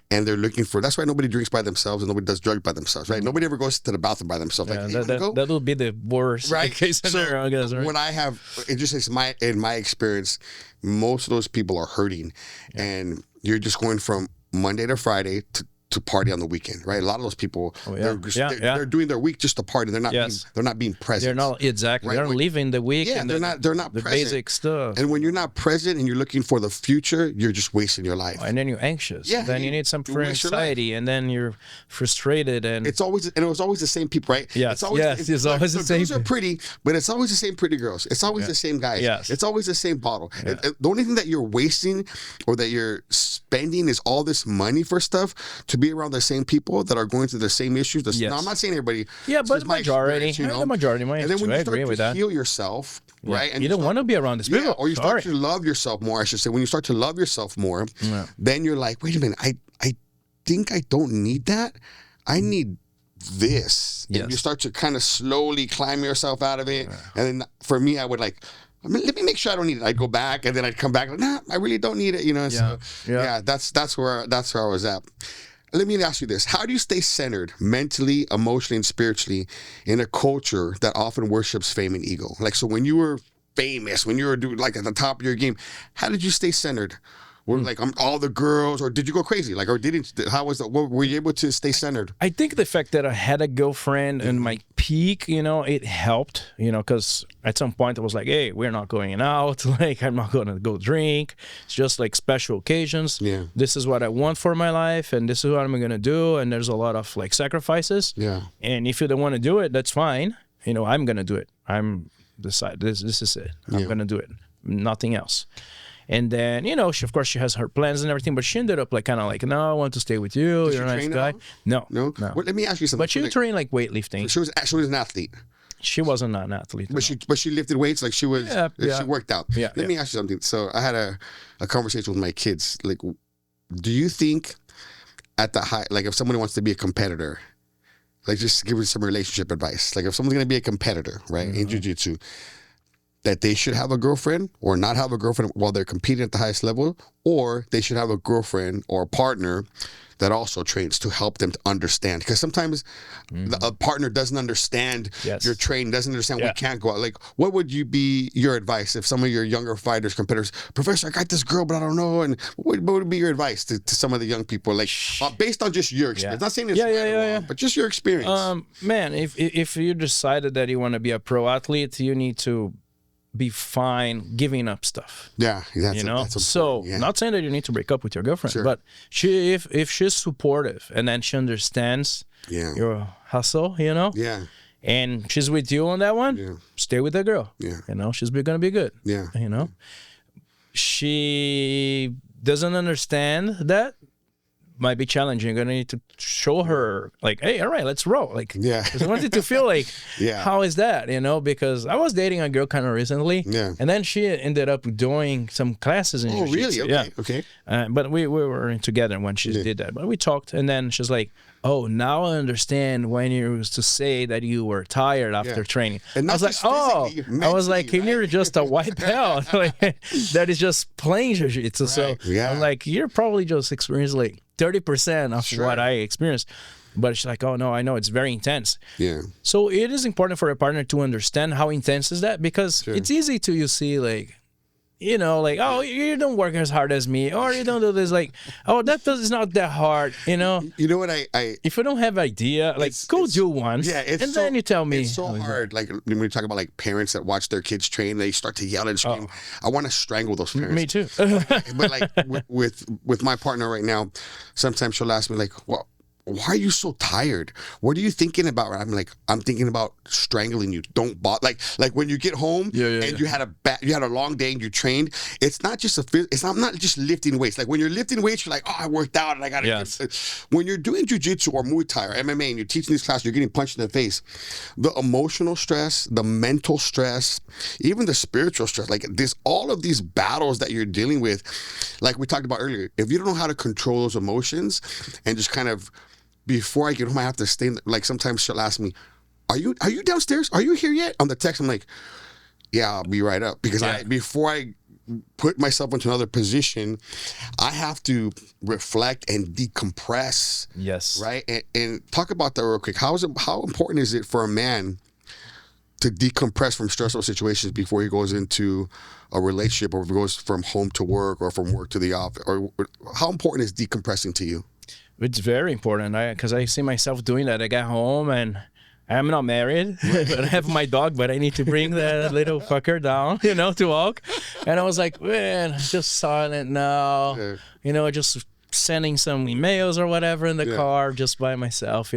and they're looking for. That's why nobody drinks by themselves and nobody does drugs by themselves, right? Nobody ever goes to the bathroom by themselves. That will be the worst case scenario, I guess. Right? When I have, it just is in my experience, most of those people are hurting, and you're just going from Monday to Friday to party on the weekend, right? A lot of those people, they're doing their week just to party. They're not being present. They're not exactly. Right? They're living the week. Yeah, they're not the present. Basic stuff. And when you're not present and you're looking for the future, you're just wasting your life. And then you're anxious. Yeah, then you need some for anxiety, and then you're frustrated. And it was always the same people, right? Yes, it's always the same. Girls are pretty, but it's always the same pretty girls. It's always the same guys. Yes. It's always the same bottle. Yeah. The only thing that you're wasting or that you're spending is all this money for stuff to be around the same people that are going through the same issues. No, I'm not saying everybody. Yeah, but the majority. The majority. And then when you start to heal yourself, right? And you don't want to be around this people. Yeah, or you start to love yourself more, I should say. When you start to love yourself more, then you're like, wait a minute, I think I don't need that. I need this. And you start to kind of slowly climb yourself out of it. And then for me, I would let me make sure I don't need it. I'd go back and then I'd come back. Nah, I really don't need it. That's where I was at. Let me ask you this. How do you stay centered mentally, emotionally, and spiritually in a culture that often worships fame and ego? So when you were famous, when you were at the top of your game, how did you stay centered? Were like all the girls, or did you go crazy? Like, or didn't? How was that? Were you able to stay centered? I think the fact that I had a girlfriend in my peak, it helped, because at some point I was like, hey, we're not going out. Like, I'm not going to go drink. It's just like special occasions. Yeah. This is what I want for my life, and this is what I'm going to do. And there's a lot of like sacrifices. Yeah. And if you don't want to do it, that's fine. I'm going to do it. I'm decided. This is it. I'm going to do it. Nothing else. And then, of course, she has her plans and everything, but she ended up like kind of like, no, I want to stay with you. Did You're a nice guy. No. Well, let me ask you something. But she trained like weightlifting. She was an athlete. She wasn't an athlete. But she lifted weights, like she was. Yeah. She worked out. Yeah. Let me ask you something. So I had a conversation with my kids. Like, do you think at the high, like if somebody wants to be a competitor, like just give me some relationship advice. Like if someone's gonna be a competitor, right, in jiu-jitsu, that they should have a girlfriend or not have a girlfriend while they're competing at the highest level, or they should have a girlfriend or a partner that also trains to help them to understand. Because sometimes a partner doesn't understand your training, doesn't understand we can't go out. Like, what would be your advice if some of your younger fighters, competitors, Professor, I got this girl, but I don't know. And what would be your advice to some of the young people? Like, based on just your experience. Not saying it's right or wrong, but just your experience. Man, if you decided that you want to be a pro athlete, you need to be fine giving up stuff. Yeah, that's not saying that you need to break up with your girlfriend, but if she's supportive and then she understands your hustle, and she's with you on that one, stay with that girl. She's gonna be good. She doesn't understand that. Might be challenging. You're gonna need to show her, like, hey, all right, let's roll. Like, I wanted to feel like, how is that? Because I was dating a girl kind of recently, and then she ended up doing some classes in jiu-jitsu. Really? Okay. But we were together when she did that. But we talked, and then she's like, oh, now I understand when you used to say that you were tired after training. And I was like, I was like, you're just a white belt. Like, that is just plain jiu-jitsu. So I'm like, you're probably just experiencing like 30% of what I experienced. But she's like, oh, no, I know. It's very intense. Yeah. So it is important for a partner to understand how intense is that, because it's easy to you see like, like, oh, you don't work as hard as me, or you don't do this, like, oh, it's not that hard, You know what if you don't have idea, like, go do once, and then you tell me. It's so hard. Like when we talk about like parents that watch their kids train, they start to yell and scream. I want to strangle those parents. Me too. But like with my partner right now, sometimes she'll ask me like, well, why are you so tired? What are you thinking about? I'm like, I'm thinking about strangling you. Don't bother. Like when you get home and you had a long day and you trained. It's not just I'm not just lifting weights. Like when you're lifting weights, you're like, oh, I worked out and I got it. When you're doing jiu-jitsu or Muay Thai or MMA and you're teaching these classes, you're getting punched in the face. The emotional stress, the mental stress, even the spiritual stress, like all of these battles that you're dealing with, like we talked about earlier. If you don't know how to control those emotions and just kind of, before I get home, I have to stay. Like sometimes she'll ask me, "Are you downstairs? Are you here yet?" On the text, I'm like, "Yeah, I'll be right up." Because before I put myself into another position, I have to reflect and decompress. Yes. Right. And talk about that real quick. How important is it for a man to decompress from stressful situations before he goes into a relationship, or if he goes from home to work, or from work to the office? Or how important is decompressing to you? It's very important, because I see myself doing that. I get home and I'm not married, but I have my dog, but I need to bring that little fucker down, to walk. And I was like, man, I'm just silent now, just sending some emails or whatever in the car just by myself,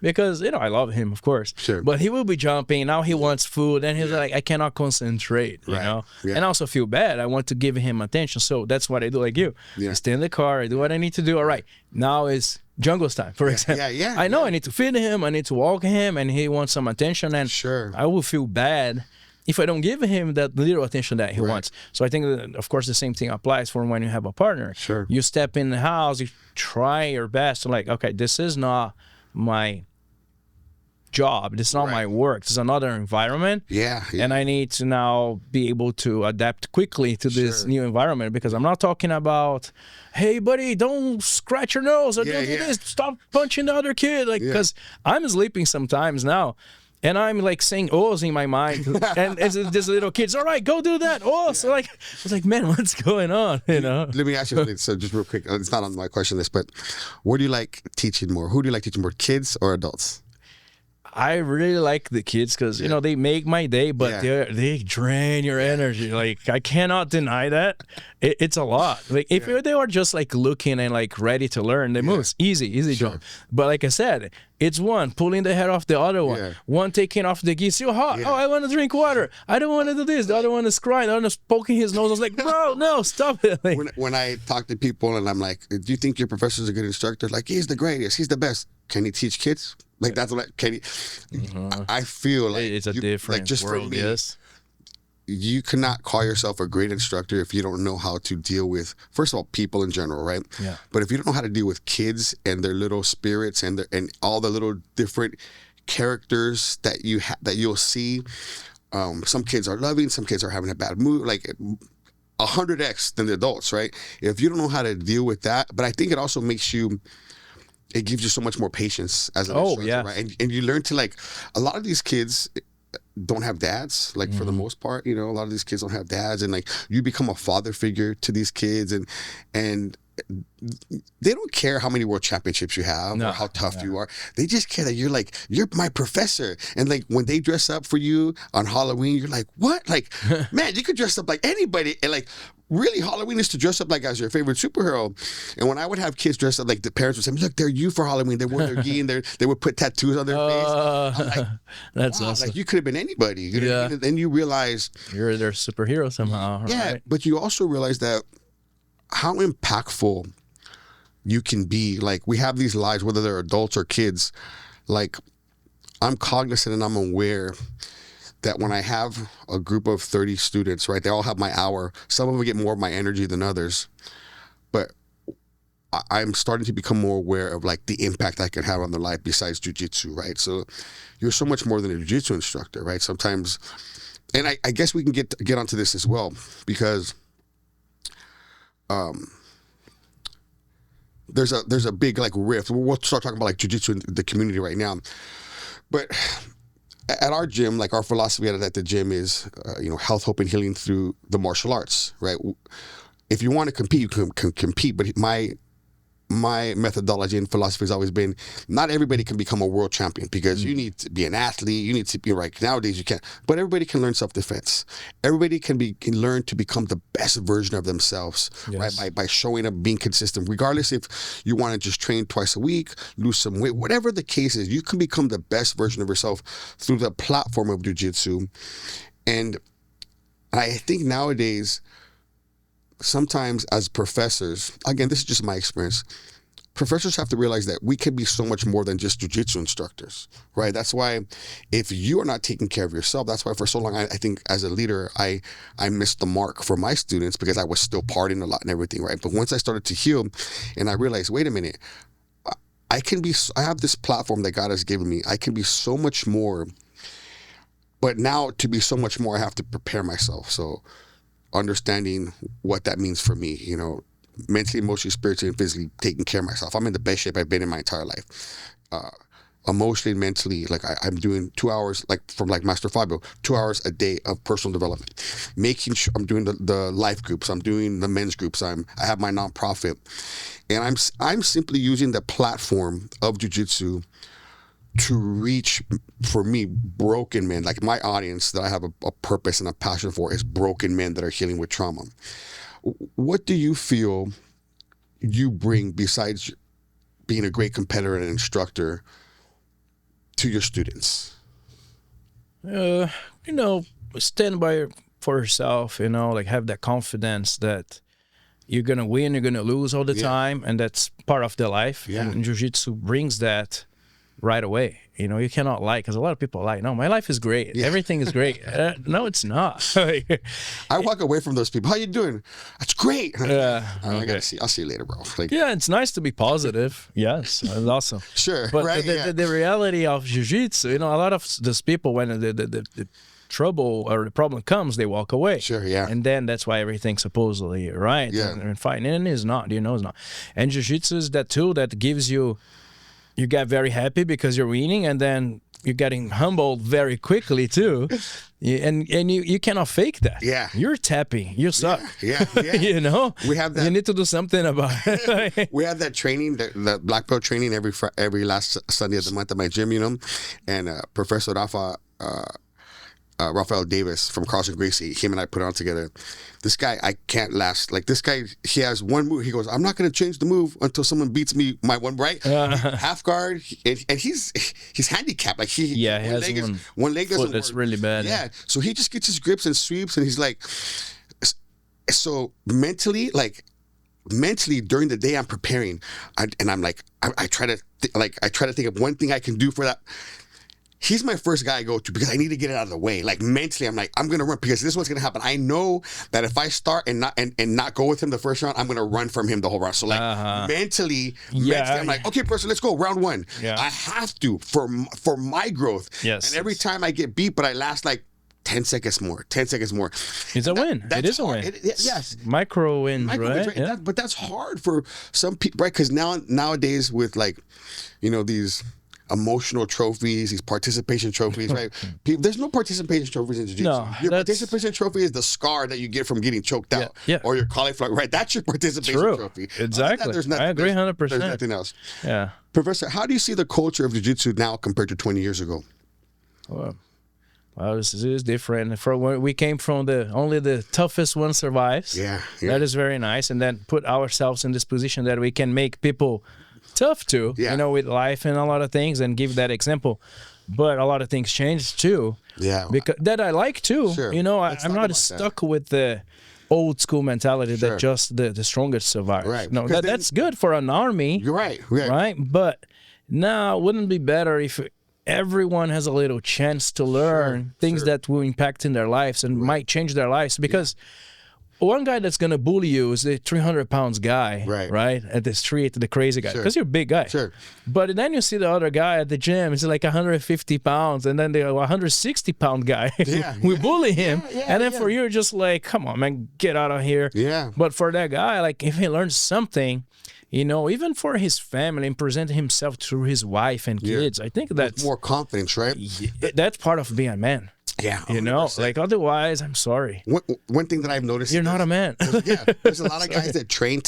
because, I love him, of course. Sure. But he will be jumping. Now he wants food. And he's like, I cannot concentrate, you know? Yeah. And I also feel bad. I want to give him attention. So that's what I do, like you. Yeah. I stay in the car. I do what I need to do. All right. Now is Jungle's time, for example. I know I need to feed him. I need to walk him. And he wants some attention. And I will feel bad if I don't give him that little attention that he wants. So I think that, of course, the same thing applies for when you have a partner. Sure. You step in the house, you try your best to like, okay, this is not my job. This is not my work. This is another environment. And I need to now be able to adapt quickly to this new environment, because I'm not talking about, hey, buddy, don't scratch your nose or don't do this. Stop punching the other kid. Like, because I'm sleeping sometimes now. and I'm like saying "ohs" in my mind, and as this little kid's, all right, go do that. Oh, so like I was like, man, what's going on? You know. Let me ask you something. So just real quick, it's not on my question list, but what do you like teaching more? Who do you like teaching more, kids or adults? I really like the kids because you know they make my day, but they drain your energy. Like I cannot deny that. It's a lot. Like if they are just like looking and like ready to learn, they move. It's easy job. But like I said, it's one pulling the head off the other one, one taking off the gi, still hot. Oh, I want to drink water. I don't want to do this. The other one is crying. The other one is poking his nose. I was like, bro, no, stop it. Like, when I talk to people and I'm like, do you think your professor's a good instructor? Like, he's the greatest. He's the best. Can he teach kids? Like that's what can he? I feel like it's a different like just world. for me, Yes. You cannot call yourself a great instructor if you don't know how to deal with, first of all, people in general, right? Yeah. But if you don't know how to deal with kids and their little spirits and all the little different characters that you'll see, some kids are loving, some kids are having a bad mood, like 100x than the adults, right? If you don't know how to deal with that, but I think it also makes you. It gives you so much more patience as an instructor, right? And you learn to like, a lot of these kids don't have dads, like for the most part, you know, a lot of these kids don't have dads, and like you become a father figure to these kids, and they don't care how many world championships you have or how tough you are. They just care that you're my professor. And like when they dress up for you on Halloween, you're like, what? Like, man, you could dress up like anybody. And like, really, Halloween is to dress up like as your favorite superhero. And when I would have kids dress up, like the parents would say, look, they're you for Halloween. They wore their gi and they would put tattoos on their face. I'm like, that's wow, awesome. like you could have been anybody. You know what I mean? And then you realize you're their superhero somehow. Yeah, right? but you also realize that how impactful you can be. Like we have these lives, whether they're adults or kids. Like I'm cognizant and I'm aware that when I have a group of 30 students, right, they all have my hour. Some of them get more of my energy than others, but I'm starting to become more aware of like the impact I can have on their life besides jiu-jitsu, right? So you're so much more than a jiu-jitsu instructor, right? Sometimes, and I guess we can get onto this as well, because there's a big like rift. We'll start talking about like jiu-jitsu in the community right now, but at our gym, like our philosophy at the gym is, health, hope, and healing through the martial arts, right? If you want to compete, you can compete, but my methodology and philosophy has always been, not everybody can become a world champion, because you need to be an athlete, you need to be right. Nowadays you can't, but everybody can learn self-defense. Everybody can learn to become the best version of themselves, right? By showing up, being consistent, regardless if you want to just train twice a week, lose some weight, whatever the case is, you can become the best version of yourself through the platform of jiu-jitsu. And I think nowadays, sometimes as professors, again, this is just my experience, professors have to realize that we can be so much more than just jiu-jitsu instructors, right? That's why if you are not taking care of yourself, that's why for so long, I think as a leader, I missed the mark for my students, because I was still partying a lot and everything, right? But once I started to heal and I realized, wait a minute, I have this platform that God has given me. I can be so much more, but now to be so much more, I have to prepare myself. So understanding what that means for me, mentally, emotionally, spiritually, and physically taking care of myself. I'm in the best shape I've been in my entire life. Emotionally and mentally, like I'm doing 2 hours, like from like Master Fabio, 2 hours a day of personal development. Making sure I'm doing the life groups, I'm doing the men's groups, I have my nonprofit, and I'm simply using the platform of jiu-jitsu to reach, for me, broken men. Like my audience that I have a purpose and a passion for is broken men that are healing with trauma. What do you feel you bring, besides being a great competitor and instructor, to your students? Stand for yourself, like have that confidence that you're going to win, you're going to lose all the time, and that's part of the life. Yeah. And jiu-jitsu brings that right away. You cannot lie, because a lot of people lie. No, my life is great. Yeah. Everything is great. No, it's not. I walk away from those people. How you doing? That's great. Okay. I'll see you later, bro. It's nice to be positive. Yes, that's awesome. Sure. But right, the reality of jiu-jitsu, a lot of those people, when the trouble or the problem comes, they walk away. Sure, yeah. And then that's why everything's supposedly right. Yeah. And fine. And it's not, it's not. And jiu-jitsu is that tool that gives you get very happy because you're winning, and then you're getting humbled very quickly too. And you cannot fake that. Yeah. You're tapping. You suck. Yeah. You know? We have that. You need to do something about it. We have that training, the black belt training every last Sunday of the month at my gym, you know. And Professor Rafael Davis from Carlson Gracie, him and I put it on together. This guy, I can't last. Like, this guy, he has one move. He goes, I'm not going to change the move until someone beats me my one, right? Half guard, and he's handicapped. Like, he has one leg doesn't work. That's really bad. Yeah, so he just gets his grips and sweeps, and he's like, so mentally during the day I'm preparing, and I'm like, I try to think of one thing I can do for that. He's my first guy I go to because I need to get it out of the way. Like, mentally, I'm like, I'm gonna run because this is what's gonna happen. I know that if I start and not go with him the first round, I'm gonna run from him the whole round. So like mentally, I'm like, okay, person, let's go round one. Yeah. I have to for my growth. Yes. And every time I get beat, but I last like 10 seconds more. It's a win. It is a win. Yes. Micro wins, right? Yeah. But that's hard for some people, right? Because nowadays with, like, you know, these emotional trophies, these participation trophies, right? There's no participation trophies in jiu-jitsu. No, your participation trophy is the scar that you get from getting choked out, or your cauliflower, right? That's your participation trophy. Exactly. I agree 100%. There's nothing else. Yeah. Professor, how do you see the culture of jiu-jitsu now compared to 20 years ago? Well, this is different. We came from only the toughest one survives. Yeah. That is very nice, and then put ourselves in this position that we can make people tough too, you know, with life and a lot of things, and give that example. But a lot of things changed too. Yeah. Because that I like too. Sure. You know, I'm not stuck with the old school mentality that just the strongest survives. Right. No, that's good for an army. You're right. Right. But now, wouldn't it be better if everyone has a little chance to learn things that will impact in their lives and might change their lives? Because one guy that's going to bully you is the 300 pounds guy, right? At the street, the crazy guy, because you're a big guy. Sure. But then you see the other guy at the gym, he's like 150 pounds, and then the 160 pound guy, we bully him. And then for you, just like, come on, man, get out of here. Yeah. But for that guy, like, if he learns something, you know, even for his family and present himself through his wife and kids, I think that's more confidence, right? That's part of being a man. Yeah, 100%. You know, like, otherwise, I'm sorry. One thing that I've noticed, you're not a man. There's a lot of guys that train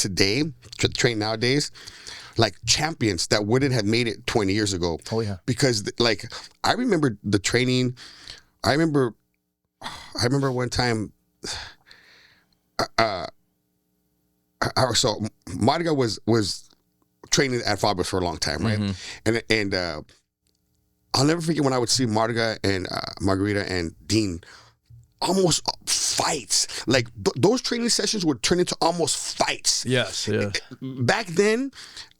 nowadays, like champions that wouldn't have made it 20 years ago. Oh yeah. Because like, I remember the training. I remember one time. So Marga was training at Fabio's for a long time, right? And I'll never forget when I would see Marga and Margarita and Dean almost fights. Like, those training sessions would turn into almost fights. Yes. Back then,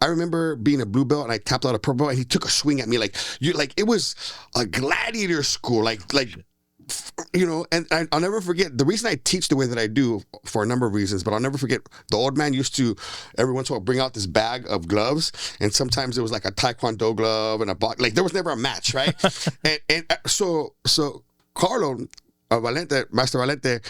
I remember being a blue belt and I tapped out a purple belt and he took a swing at me like it was a gladiator school. Like you know, and I'll never forget, the reason I teach the way that I do for a number of reasons, but I'll never forget, the old man used to every once in a while bring out this bag of gloves, and sometimes it was like a Taekwondo glove and a box. Like, there was never a match, right? and so Carlo Valente, Master Valente,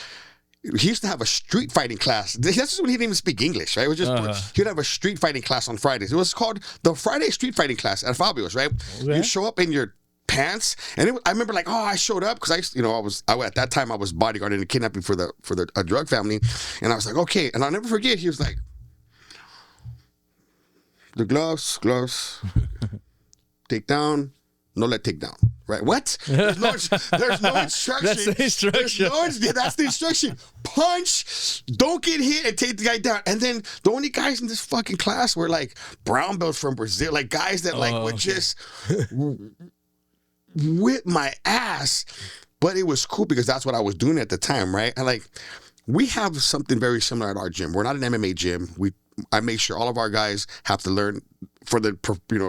he used to have a street fighting class. That's when he didn't even speak English, right? It was just he'd have a street fighting class on Fridays. It was called the Friday Street Fighting Class at Fabio's, right? Okay. You show up in your pants, and I remember, like, I showed up because I at that time I was bodyguarding and kidnapping for a drug family, and I was like, okay, and I'll never forget, he was like, the gloves, take down, no let take down, right? What? There's no instruction. That's the instruction. That's the instruction. Punch, don't get hit, and take the guy down. And then the only guys in this fucking class were like brown belts from Brazil, like guys that would just whip my ass. But it was cool because that's what I was doing at the time, right? And like, we have something very similar at our gym. We're not an MMA gym. I make sure all of our guys have to learn for the,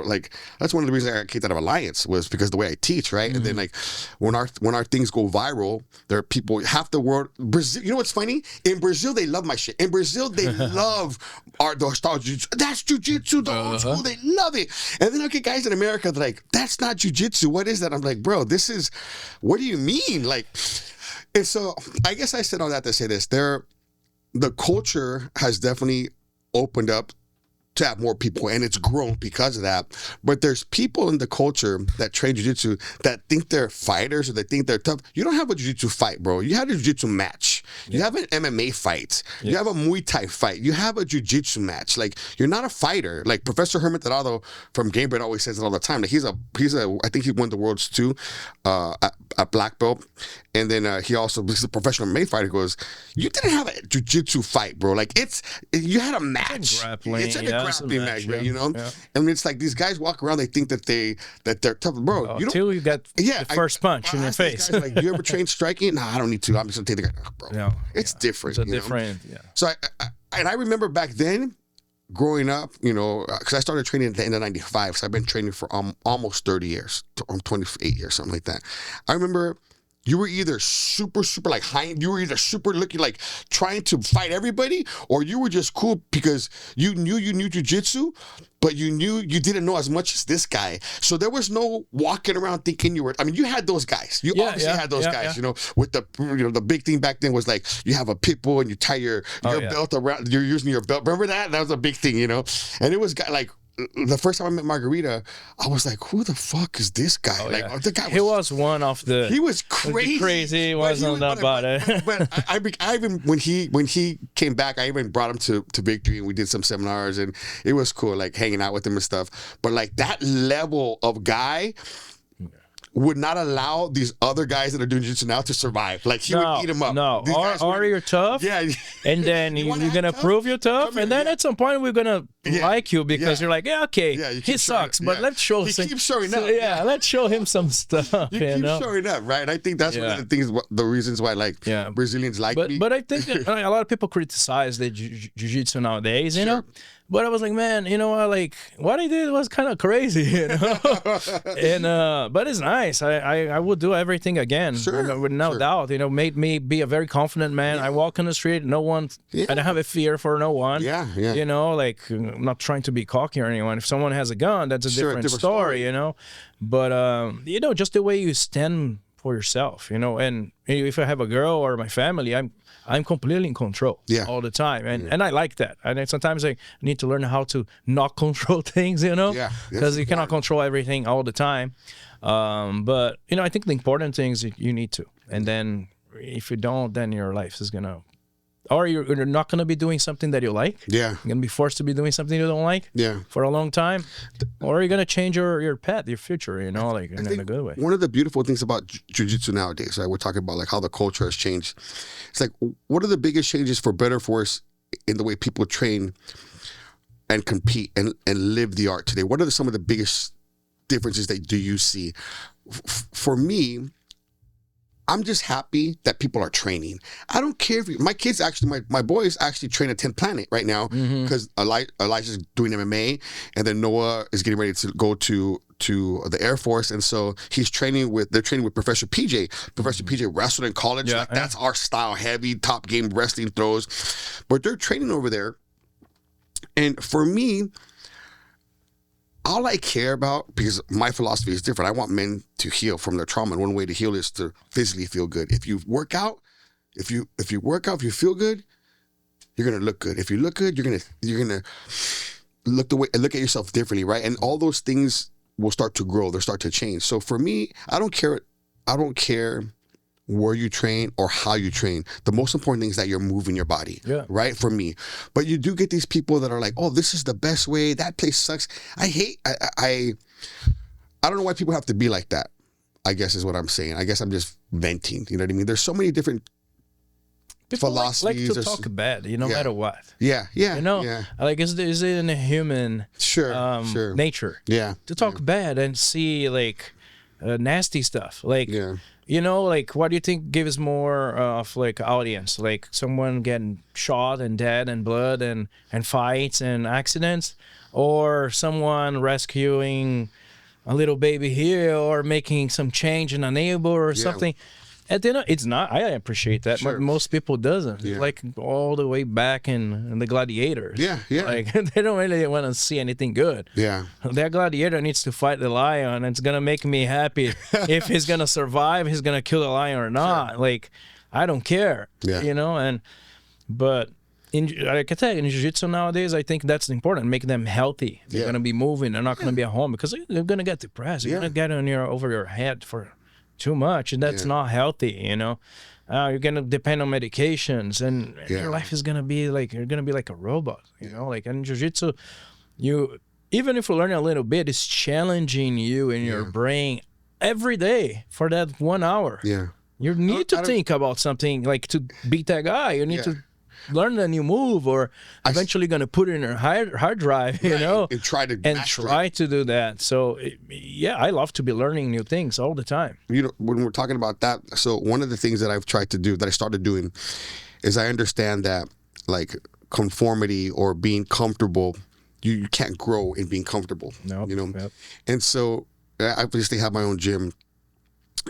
like, that's one of the reasons I got kicked out of Alliance, was because the way I teach, right? And then, like, when our things go viral, there are people, half the world, Brazil, you know what's funny? In Brazil, they love my shit. In Brazil, they love the style jiu-jitsu. That's jiu-jitsu, the old school, they love it. And then I get guys in America, they're like, that's not jiu-jitsu, what is that? I'm like, bro, this is, what do you mean? Like, and so I guess I said all that to say this. The culture has definitely opened up to have more people, and it's grown because of that. But there's people in the culture that train jiu-jitsu that think they're fighters or they think they're tough. You don't have a jiu-jitsu fight, bro. You have a jiu-jitsu match. You have an MMA fight. You have a Muay Thai fight. You have a jiu-jitsu match. Like, you're not a fighter. Like Professor Herman Tirado from Gamebred always says it all the time. Like, I think he won the Worlds too, at black belt. And then he's a professional MMA fighter. He goes, you didn't have a jiu-jitsu fight, bro. Like, you had a match. It's grappling. It's like a grappling match, man, you know? Yeah. And it's like these guys walk around, they think that they're tough. Bro, you don't. Until you got the first punch in your face. Guys, like, you ever train striking? Nah, I don't need to. I'm just going to take the guy. Bro, No, it's different. It's a different, So I remember back then, growing up, you know, because I started training at the end of 95, so I've been training for almost 30 years, 28 years, something like that. I remember you were either super like high, you were either super looking like trying to fight everybody, or you were just cool because you knew jiu-jitsu, but you knew you didn't know as much as this guy. So there was no walking around thinking you were, I mean, you had those guys. You obviously had those guys, you know, with the big thing back then was like, you have a pit bull and you tie your belt around, you're using your belt. Remember that? That was a big thing, you know? And it was like, the first time I met Margarita, I was like, "Who the fuck is this guy?" The guy was one of the. He was crazy. Crazy wasn't about it. But I even when he came back, I even brought him to Victory, and we did some seminars, and it was cool, like hanging out with him and stuff. But like that level of guy would not allow these other guys that are doing jiu-jitsu now to survive. Like, he would eat him up. No, or you're tough. Yeah. And then you're going to prove you're tough. And then at some point, we're going to like you because you're like, he sucks, but let's show him. He keeps showing up. Yeah, let's show him some stuff. You keep showing up, right? And I think that's one of the things, the reasons why, like, Brazilians like me. But I think a lot of people criticize the jiu-jitsu nowadays, you know? But I was like, man, you know what? Like, what I did was kind of crazy, you know. And but it's nice. I would do everything again, with no doubt. You know, made me be a very confident man. I walk in the street, no one. I don't have a fear for no one. You know, like, I'm not trying to be cocky or anyone. If someone has a gun, that's a different story, you know. But you know, just the way you stand for yourself, you know. And if I have a girl or my family, I'm completely in control all the time. And I like that. And then sometimes I need to learn how to not control things, you know, because you cannot control everything all the time. But, you know, I think the important things you need to. And then if you don't, then your life is going to, or you're not going to be doing something that you like. Yeah. You're going to be forced to be doing something you don't like for a long time. Or you're going to change your path, your future, you know, like in a good way. One of the beautiful things about jiu-jitsu nowadays, right? We're talking about like how the culture has changed. It's like, what are the biggest changes for better or for worse in the way people train and compete and live the art today? What are some of the biggest differences that do you see? For me, I'm just happy that people are training. I don't care if my kids actually, my boys actually train at 10th Planet right now because Elijah's doing MMA, and then Noah is getting ready to go to the Air Force, and so they're training with Professor PJ. Professor PJ wrestled in college. That's our style, heavy, top game wrestling throws. But they're training over there. And for me, all I care about, because my philosophy is different, I want men to heal from their trauma. And one way to heal is to physically feel good. If you work out, if you feel good, you're gonna look good. If you look good, you're gonna look at yourself differently, right? And all those things will start to grow. They'll start to change. So for me, I don't care where you train or how you train. The most important thing is that you're moving your body, right? For me. But you do get these people that are like, oh, this is the best way. That place sucks. I don't know why people have to be like that, I guess is what I'm saying. I guess I'm just venting. You know what I mean? There's so many different philosophies. Like to talk bad, you know, no matter what. Yeah. You know, like is it in a human nature? To talk bad and see like nasty stuff. Like, you know, like what do you think gives more of like audience? Like someone getting shot and dead and blood and fights and accidents, or someone rescuing a little baby here or making some change in a neighbor or something? At the end, it's not. I appreciate that, but most people doesn't. Like all the way back in the gladiators. Like they don't really want to see anything good. That gladiator needs to fight the lion. It's gonna make me happy if he's gonna survive. He's gonna kill the lion or not. Like I don't care. You know. But like I said, in jiu-jitsu nowadays, I think that's important. Make them healthy. They're gonna be moving. They're not gonna be at home because they're gonna get depressed. You're gonna get over your head for too much, and that's not healthy. You're gonna depend on medications, and your life is gonna be like you're gonna be like a robot. Like in jiu-jitsu, even if you learn a little bit, it's challenging you in your brain every day for that 1 hour. You need to think about something like to beat that guy. You need to learn a new move, or eventually going to put it in a hard drive, and try to do that. So I love to be learning new things all the time. When we're talking about that, so one of the things that I've tried to do, that I started doing, is I understand that like conformity or being comfortable, you can't grow in being comfortable. And so I obviously have my own gym.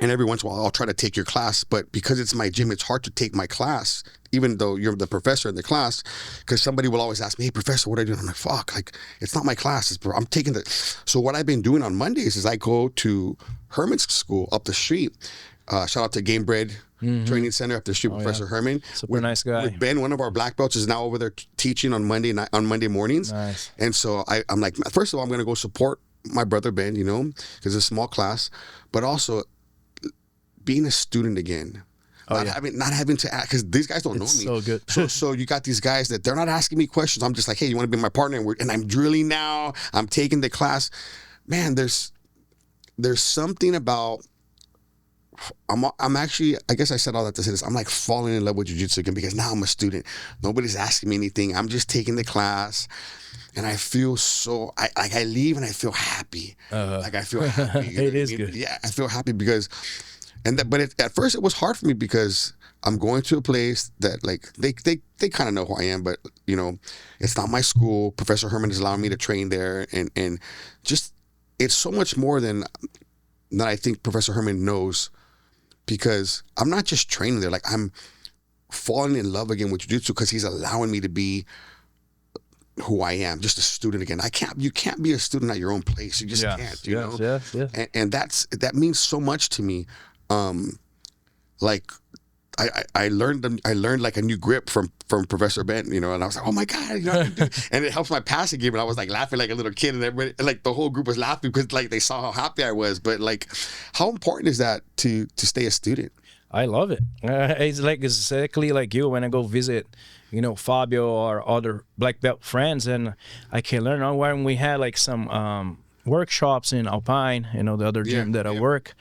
And every once in a while, I'll try to take your class. But because it's my gym, it's hard to take my class, even though you're the professor in the class, because somebody will always ask me, hey, professor, what do I do? And I'm like, fuck, like, it's not my class. I'm taking the... So what I've been doing on Mondays is I go to Herman's school up the street. Shout out to Game Bread Training Center up the street, Professor Herman. Super nice guy. With Ben, one of our black belts, is now over there teaching on Monday mornings. Nice. And so I'm like, first of all, I'm going to go support my brother Ben, because it's a small class, but also being a student again. Not having to ask, because these guys don't know me. So good. so you got these guys that they're not asking me questions. I'm just like, hey, you want to be my partner? And I'm drilling now. I'm taking the class. Man, there's something about. I'm actually, I guess I said all that to say this. I'm like falling in love with jiu-jitsu again, because now I'm a student. Nobody's asking me anything. I'm just taking the class. And I feel so, I leave and I feel happy. Like I feel happy. It is good. Yeah, I feel happy because, at first it was hard for me because I'm going to a place that like, they kind of know who I am, but it's not my school. Professor Herman is allowing me to train there. And just, it's so much more than I think Professor Herman knows, because I'm not just training there. Like I'm falling in love again with jiu-jitsu because he's allowing me to be who I am, just a student again. You can't be a student at your own place. You just can't, you know? Yeah. And that means so much to me. Like I learned like a new grip from Professor Ben, and I was like, oh my God, and it helps my passing game. And I was like laughing like a little kid, and everybody, like the whole group was laughing because like they saw how happy I was. But like, how important is that to stay a student? I love it. It's like exactly like you when I go visit, Fabio or other black belt friends, and I can learn. When we had like some workshops in Alpine, the other gym that I work,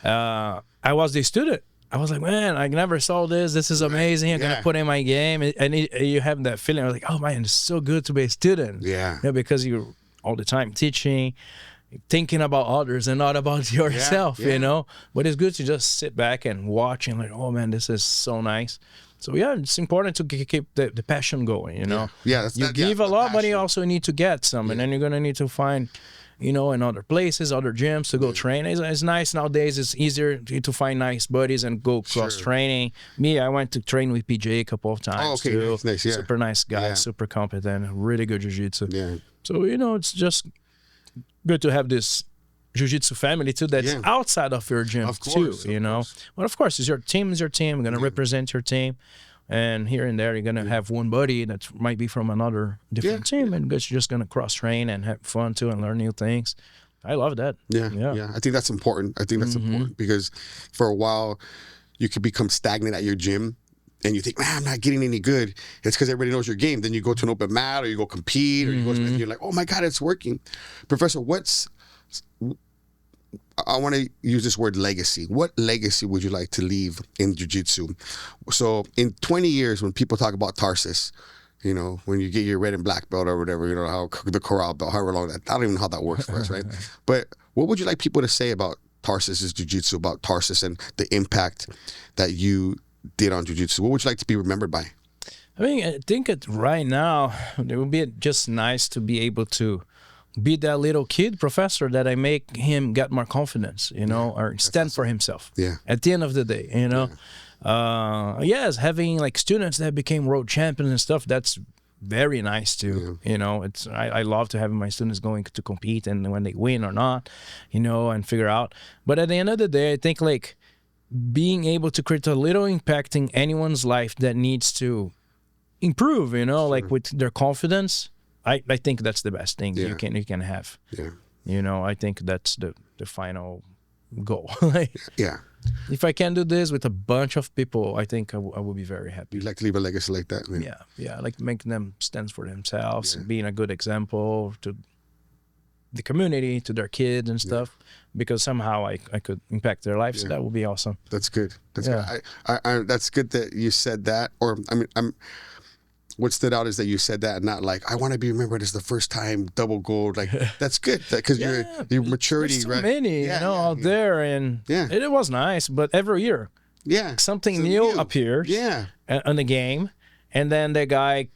I was the student. I was like, man, I never saw this. This is amazing. I'm going to put in my game. And you have that feeling. I was like, oh, man, it's so good to be a student. Yeah. Because you're all the time teaching, thinking about others and not about yourself, But it's good to just sit back and watch and like, oh, man, this is so nice. So, it's important to keep the passion going, Yeah, you give a lot, but you also need to get some. And then you're going to need to find... in other places, other gyms to go train. It's nice nowadays. It's easier to find nice buddies and go cross training. Me, I went to train with PJ a couple of times too. Nice, yeah. Super nice guy, super competent, really good jiu-jitsu. Yeah. So, it's just good to have this jiu-jitsu family too that's outside of your gym too, But of course, your team is your team. You're going to represent your team. And here and there, you're going to have one buddy that might be from another different team, and you're just going to cross-train and have fun, too, and learn new things. I love that. Yeah. I think that's important. Important because for a while, you could become stagnant at your gym, and you think, man, I'm not getting any good. It's because everybody knows your game. Then you go to an open mat, or you go compete, or you go, and you're like, oh, my God, it's working. Professor, I want to use this word legacy. What legacy would you like to leave in jiu-jitsu? So in 20 years, when people talk about Tarsis, when you get your red and black belt or whatever, how the corral belt, however long that, I don't even know how that works for us, right? But what would you like people to say about Tarsis's jiu-jitsu, about Tarsis and the impact that you did on jiu-jitsu? What would you like to be remembered by? I think right now, it would be just nice to be able to be that little kid professor that I make him get more confidence, or stand for himself. Yeah. At the end of the day, yes, having like students that became world champions and stuff, that's very nice too. I love to have my students going to compete and when they win or not, and figure out. But at the end of the day, I think like being able to create a little impact in anyone's life that needs to improve, you know, like with their confidence. I think that's the best thing Yeah. you can have. Yeah. You know, I think that's the final goal. Like, Yeah. if I can do this with a bunch of people, I think I will be very happy. You'd like to leave a legacy like that, man. Yeah, like making them stand for themselves, being a good example to the community, to their kids and stuff, because somehow I could impact their lives. So that would be awesome. That's good. That's Yeah. good. I that's good that you said that. Or I mean, what stood out is that you said that, and not like, I want to be remembered as the first time double gold. Like, that's good because your maturity, There's so right? many, out there, and it was nice. But every year, something new appears, on the game, and then the guy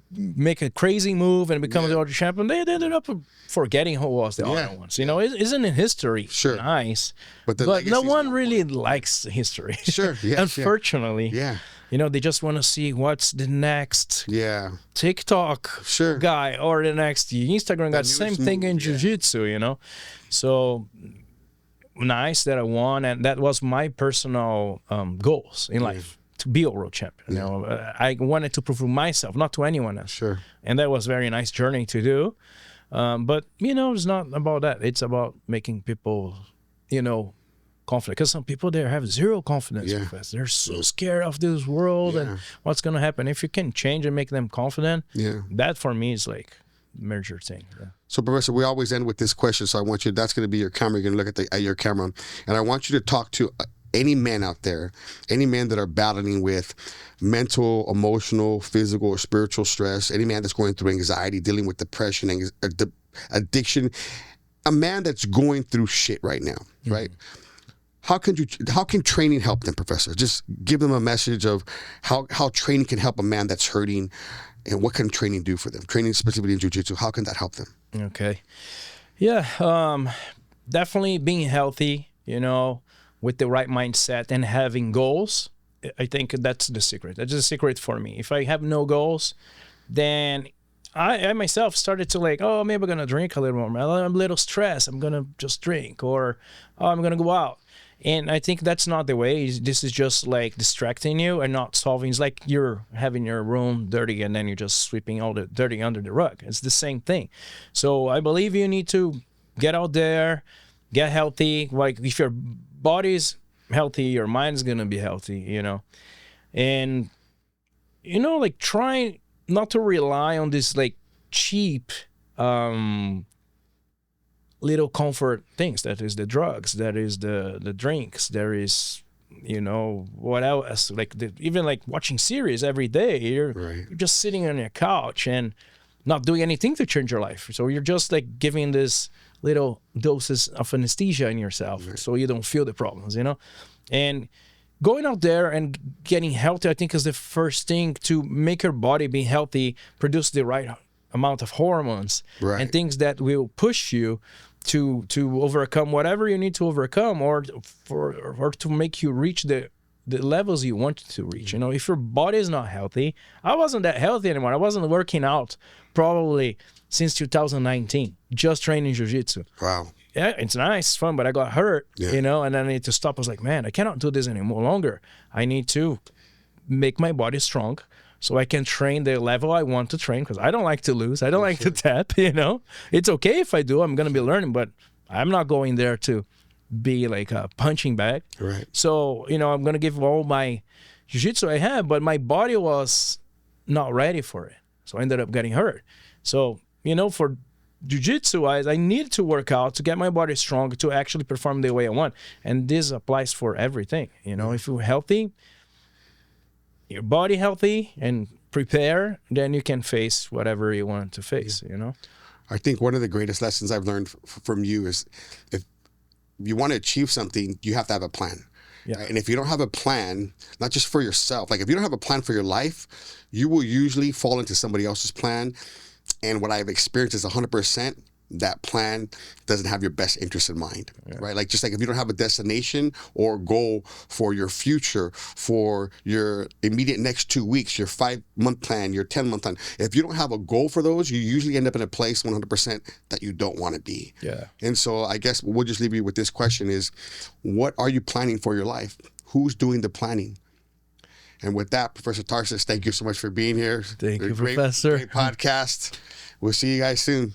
make a crazy move and become the world champion. They ended up forgetting who was the other ones. You know, isn't in history nice? But no one really likes history. Sure, yeah, unfortunately. Yeah. You know, they just want to see what's the next TikTok guy or the next Instagram guy. Same thing in Jiu-Jitsu, you know. So nice that I won, and that was my personal goals in life, to be a world champion. You know, I wanted to prove to myself, not to anyone else. Sure. And that was a very nice journey to do. But, you know, it's not about that. It's about making people, you know, confident, because some people there have zero confidence. They're so scared of this world and what's going to happen. If you can change and make them confident, that for me is like a major thing. So, Professor, we always end with this question. So I want you, that's going to be your camera. You're going to look at your camera, and I want you to talk to any men out there, any men that are battling with mental, emotional, physical, or spiritual stress, any man that's going through anxiety, dealing with depression, addiction, a man that's going through shit right now, right? How can training help them, Professor? Just give them a message of how training can help a man that's hurting, and what can training do for them? Training specifically in Jiu-Jitsu, how can that help them? Okay. Yeah, definitely being healthy, you know, with the right mindset and having goals. I think that's the secret. That's the secret for me. If I have no goals, then I myself started to like, oh, maybe I'm going to drink a little more. I'm a little stressed. I'm going to just drink, or I'm going to go out. And I think that's not the way. This is just like distracting you and not solving. It's like you're having your room dirty and then you're just sweeping all the dirty under the rug. It's the same thing. So I believe you need to get out there, get healthy. Like, if your body's healthy, your mind's going to be healthy, you know. And, you know, like, try not to rely on this like cheap little comfort things. That is the drugs, that is the drinks, there is, you know, what else, like even like watching series every day. You're just sitting on your couch and not doing anything to change your life. So you're just like giving this little doses of anesthesia in yourself, so you don't feel the problems, you know. And going out there and getting healthy, I think, is the first thing to make your body be healthy, produce the right amount of hormones and things that will push you to overcome whatever you need to overcome, or to make you reach the levels you want to reach. You know, if your body is not healthy, I wasn't that healthy anymore. I wasn't working out probably since 2019, just training jiu-jitsu. Wow. Yeah, it's nice, fun, but I got hurt, you know, and I need to stop. I was like, man, I cannot do this anymore longer. I need to make my body strong so I can train the level I want to train, because I don't like to lose. I don't like to tap, you know. It's okay if I do. I'm going to be learning, but I'm not going there to be like a punching bag. Right. So, you know, I'm going to give all my jiu-jitsu I have, but my body was not ready for it. So I ended up getting hurt. So, you know, for jiu-jitsu wise, I need to work out to get my body strong to actually perform the way I want. And this applies for everything. You know, if you're healthy, your body healthy and prepare, then you can face whatever you want to face, you know? I think one of the greatest lessons I've learned from you is, if you want to achieve something, you have to have a plan. Yeah. Right? And if you don't have a plan, not just for yourself, like if you don't have a plan for your life, you will usually fall into somebody else's plan. And what I've experienced is 100%, that plan doesn't have your best interest in mind, right? Like, just like if you don't have a destination or goal for your future, for your immediate next 2 weeks, your 5-month plan, your 10-month plan, if you don't have a goal for those, you usually end up in a place 100% that you don't want to be. Yeah. And so I guess we'll just leave you with this question is, what are you planning for your life? Who's doing the planning? And with that, Professor Tarsis, thank you so much for being here. Thank you, Professor. Great podcast. We'll see you guys soon.